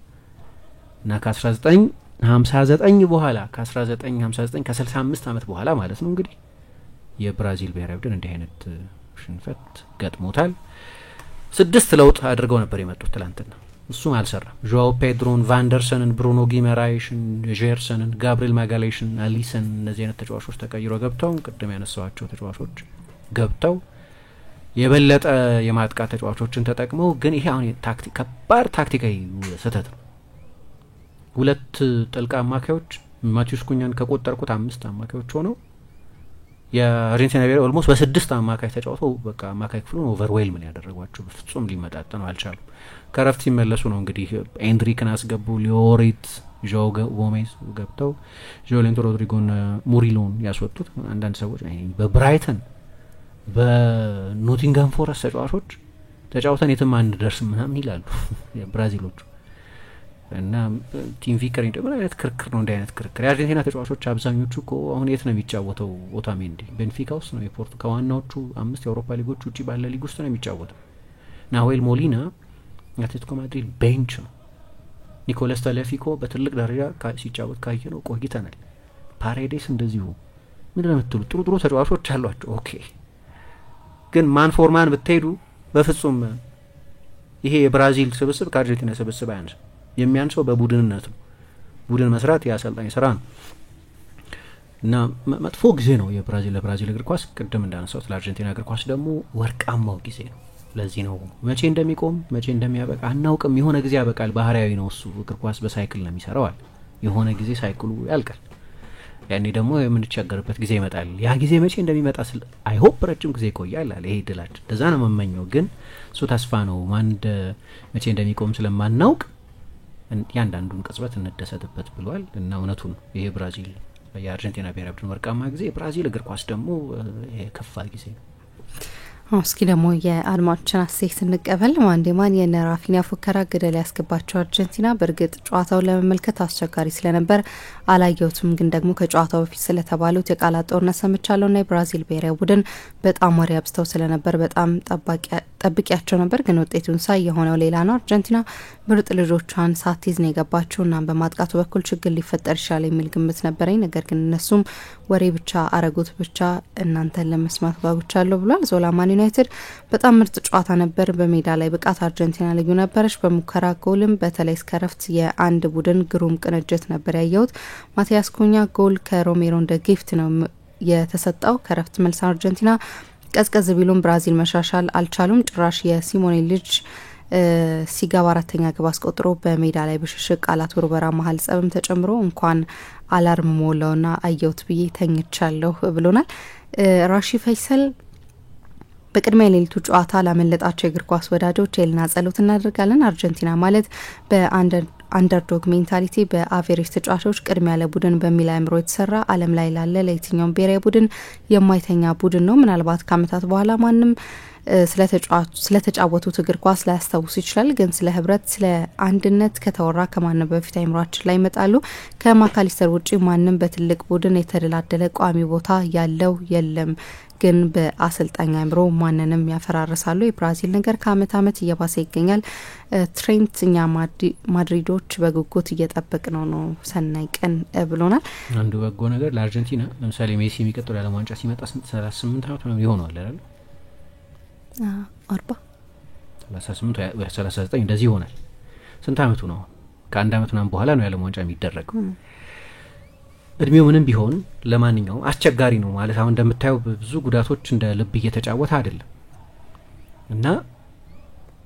እና ከ1959 በኋላ ከ1959 ከ65 ዓመት በኋላ ማለት ነው እንግዲህ የብራዚል ብሔራዊ ቡድን እንዲህ አይነት ሽንፈት ገጥሞታል። 6 ለውጥ አድርገው ነበር የመጡት ትላንትና፣ እሱም አልሰራም። ጆአው ፔድሮን፣ ቫንደርሰንን፣ ብሩኖ ጊመራይሽን፣ ጄርሰንን፣ ጋብሪኤል ማጋሌሽን፣ አሊሰን እነዚህ አይነት ተጫዋቾች ተቀይሮ ገብተው ቅድም ያነሳዋቸው ተጫዋቾች ገብተው የበለጠ የማጥቃት ተጫዋቾችን ተጠቅመው ግን ይሄ አሁን ከባድ ታክቲካዊ ስህተት ነው። 2 ጥልቅ አማካዮች ማቲዩስ ኩኛን ከቆጠርኩት 5 አማካዮች ሆነው የአርጀንቲና ብሔራዊ ኦልሞስት በ6 አማካይ ተጫውተው በቃ አማካይ ክፍሉን ኦቨርዌልም ነው ያደረጓቸው። በፍጹም ሊመጣጠኑ አልቻሉም። ከረፍት ሲመለሱ ነው እንግዲህ ኤንድሪክን አስገቡ፣ ሊዮሪት፣ ጆ ጎሜዝ ገብተው ጆሌንቶ ሮድሪጎን ሙሪሎን ያስወጡት። አንዳንድ ሰዎች በብራይተን በኖቲንጋም ፎረስት ተጫዋቾች ተጫውተን የትም አንደርስም ምናምን ይላሉ የብራዚሎቹ። እና ቲም ቪከር እንደምን አይነት ክርክር ነው? እንደ አይነት ክርክር የአርጀንቲና ተጫዋቾች አብዛኞቹ እኮ አሁን የት ነው የሚጫወተው? ኦታሜንዲ ቤንፊካ ውስጥ ነው። የፖርቱ ከዋናዎቹ 5 የአውሮፓ ሊጎች ውጪ ባለ ሊግ ውስጥ ነው የሚጫወተው። ናሁኤል ሞሊና አትሌቲኮ ማድሪድ ቤንች ነው። ኒኮላስ ታሌፊኮ በትልቅ ደረጃ ሲጫወት ካየ ነው ቆይተናል። ፓሬዴስ እንደዚሁ። ምን ለምትሉ ጥሩ ተጫዋቾች አሏቸው። ኦኬ፣ ግን ማን ፎርማን ብትሄዱ በፍጹም ይሄ የብራዚል ስብስብ ከአርጀንቲና ስብስብ አያንስ። የሚያንሰው በቡድንነት ነው። ቡድን መስራት የአሰልጣኝ ስራ ነው። እና መጥፎ ጊዜ ነው ለብራዚል እግር ኳስ። ቅድም እንዳነሳው ለአርጀንቲና እግር ኳስ ደግሞ ወርቃማው ጊዜ ነው። ለዚህ ነው መቼ እንደሚቆም መቼ እንደሚያበቃ አናውቅም። የሆነ ጊዜ ያበቃል። ባህሪያዊ ነው እሱ። እግር ኳስ በሳይክል ነው የሚሰራው አለ። የሆነ ጊዜ ሳይክሉ ያልቃል። ያኔ ደግሞ የምንቸገርበት ጊዜ ይመጣል። ያ ጊዜ መቼ እንደሚመጣ አይ ሆፕ ረጅም ጊዜ ይቆያል አለ። ይሄ ድላችን እንደዛ ነው የምመኘው። ግን እሱ ተስፋ ነው። መቼ እንደሚቆም ስለማናውቅ ያንዳንዱን ቅጽበት እንደሰትበት ብሏል። እና እውነቱን ይሄ ብራዚል የአርጀንቲና ብሔራዊ ቡድን ወርቃማ ጊዜ፣ የብራዚል እግር ኳስ ደግሞ የከፋ ጊዜ ነው። እስኪ ደግሞ የአድማጮችን አስተያየት እንቀበል። ማን የነ ራፊኒያ ፉከራ ገደል ያስገባቸው አርጀንቲና በእርግጥ ጨዋታውን ለመመልከት አስቸጋሪ ስለነበር አላየሁትም፣ ግን ደግሞ ከጨዋታው በፊት ስለተባሉት የቃላት ጦርነት ሰምቻለሁና የብራዚል ብሔራዊ ቡድን በጣም ወሬ አብዝተው ስለነበር በጣም ጠብቂያቸው ነበር። ግን ውጤቱን ሳይ የሆነው ሌላ ነው። አርጀንቲና ምርጥ ልጆቿን ሳትይዝ ነው የገባችውና በማጥቃቱ በኩል ችግር ሊፈጠር ይችላል የሚል ግምት ነበረኝ። ነገር ግን እነሱም ወሬ ብቻ አረጉት ብቻ እናንተን ለመስማት ጓጉቻለሁ ብሏል። ዞላ ማን ዩናይትድ በጣም ምርጥ ጨዋታ ነበር። በሜዳ ላይ ብቃት አርጀንቲና ልዩ ነበረች። በሙከራ ጎልም በተለይ እስከ ረፍት የአንድ ቡድን ግሩም ቅንጅት ነበር ያየሁት። ማቲያስ ኩኛ ጎል ከሮሜሮ እንደ ጊፍት ነው የተሰጠው። ከረፍት መልስ አርጀንቲና ቀዝቀዝ ቢሉም ብራዚል መሻሻል አልቻሉም። ጭራሽ የሲሞኔ ልጅ ሲጋባ አራተኛ ግብ አስቆጥሮ በሜዳ ላይ ብሽሽቅ ቃላት ውርበራ መሀል ጸብም ተጨምሮ እንኳን አላርም ሞላውና አየውት ብዬ ተኝቻለሁ ብሎናል። ራሺ ፈይሰል በቅድሚያ የሌሊቱ ጨዋታ ላመለጣቸው የእግር ኳስ ወዳጆች የልና ጸሎት እናደርጋለን። አርጀንቲና ማለት በአንደርዶግ ሜንታሊቲ በአቬሬጅ ተጫዋቾች ቅድሚያ ለቡድን በሚል አእምሮ የተሰራ ዓለም ላይ ላለ ለየትኛውም ብሔራዊ ቡድን የማይተኛ ቡድን ነው። ምናልባት ከዓመታት በኋላ ማንም ስለተጫወቱት እግር ኳስ ላያስታውሱ ይችላል። ግን ስለ ህብረት፣ ስለ አንድነት ከተወራ ከማንም በፊት አይምሯችን ላይ ይመጣሉ። ከማካሊስተር ውጪ ማንም በትልቅ ቡድን የተደላደለ ቋሚ ቦታ ያለው የለም። ግን በአሰልጣኝ አእምሮ ማንንም ያፈራርሳሉ። የብራዚል ነገር ከአመት አመት እየባሰ ይገኛል። ትሬንት እኛ ማድሪዶች በጉጉት እየጠበቅ ነው ሰናይ ቀን ብሎናል። አንዱ በጎ ነገር ለአርጀንቲና ለምሳሌ ሜሲ የሚቀጥለው የዓለም ዋንጫ ሲመጣ 38 አመት ነው ይሆናል አይደል? 40 38 ወይ 39 እንደዚህ ይሆናል። ስንት አመቱ ነው? ከአንድ አመት ምናምን በኋላ ነው የዓለም ዋንጫ የሚደረገው። እድሜው ምንም ቢሆን ለማንኛውም አስቸጋሪ ነው ማለት አሁን እንደምታየው ብዙ ጉዳቶች እንደ ልብ እየተጫወተ አይደለም እና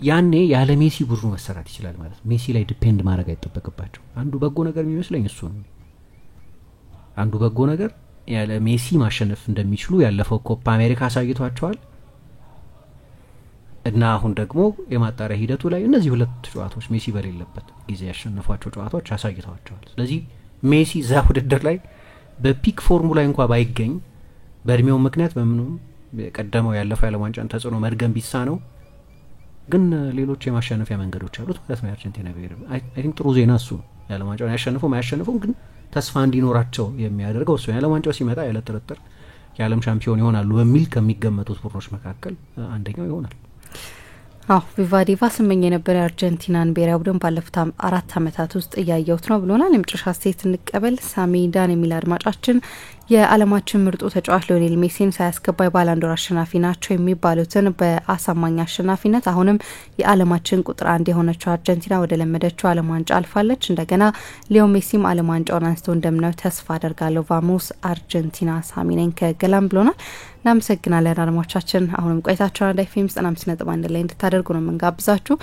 ያኔ ያለ ሜሲ ቡድኑ መሰራት ይችላል ማለት ሜሲ ላይ ዲፔንድ ማድረግ አይጠበቅባቸው። አንዱ በጎ ነገር የሚመስለኝ እሱ ነው። አንዱ በጎ ነገር ያለ ሜሲ ማሸነፍ እንደሚችሉ ያለፈው ኮፓ አሜሪካ አሳይቷቸዋል እና አሁን ደግሞ የማጣሪያ ሂደቱ ላይ እነዚህ ሁለት ጨዋታዎች ሜሲ በሌለበት ጊዜ ያሸነፏቸው ጨዋታዎች አሳይተዋቸዋል። ስለዚህ ሜሲ እዛ ውድድር ላይ በፒክ ፎርሙ ላይ እንኳን ባይገኝ በእድሜው ምክንያት በምንም ቀደመው ያለፈው የዓለም ዋንጫን ተጽዕኖ መድገም ቢሳ ነው ግን ሌሎች የማሸነፊያ መንገዶች አሉት ማለት ነው። የአርጀንቲና ብሔር አይ ቲንክ ጥሩ ዜና እሱ ነው። የዓለም ዋንጫውን ያሸንፈው ግን ተስፋ እንዲኖራቸው የሚያደርገው እሱ የዓለም ዋንጫው ሲመጣ ያለ ጥርጥር የዓለም ሻምፒዮን ይሆናሉ በሚል ከሚገመቱት ቡድኖች መካከል አንደኛው ይሆናል። ቪቫ ዲቫ ስመኝ የነበረ የአርጀንቲናን ብሔራዊ ቡድን ባለፉት 4 አመታት ውስጥ እያየሁት ነው ብሎናል። የመጨረሻ ስቴት እንቀበል። ሳሚዳን የሚል አድማጫችን የዓለማችን ምርጡ ተጫዋች ሊዮኔል ሜሲን ሳያስገባ የባላንዶር አሸናፊ ናቸው የሚባሉትን በአሳማኝ አሸናፊነት አሁንም የዓለማችን ቁጥር 1 የሆነችው አርጀንቲና ወደ ለመደችው ዓለም ዋንጫ አልፋለች። እንደገና ሊዮ ሜሲም ዓለም ዋንጫውን አንስቶ እንደምናየው ተስፋ አደርጋለሁ። ቫሞስ አርጀንቲና ሳሚነን ከገላም ብሎናል። እናመሰግናለን አድማጮቻችን። አሁንም ቆይታችሁን አራዳ ኤፍ ኤም 95.1 ላይ እንድታደርጉ ነው የምንጋብዛችሁ።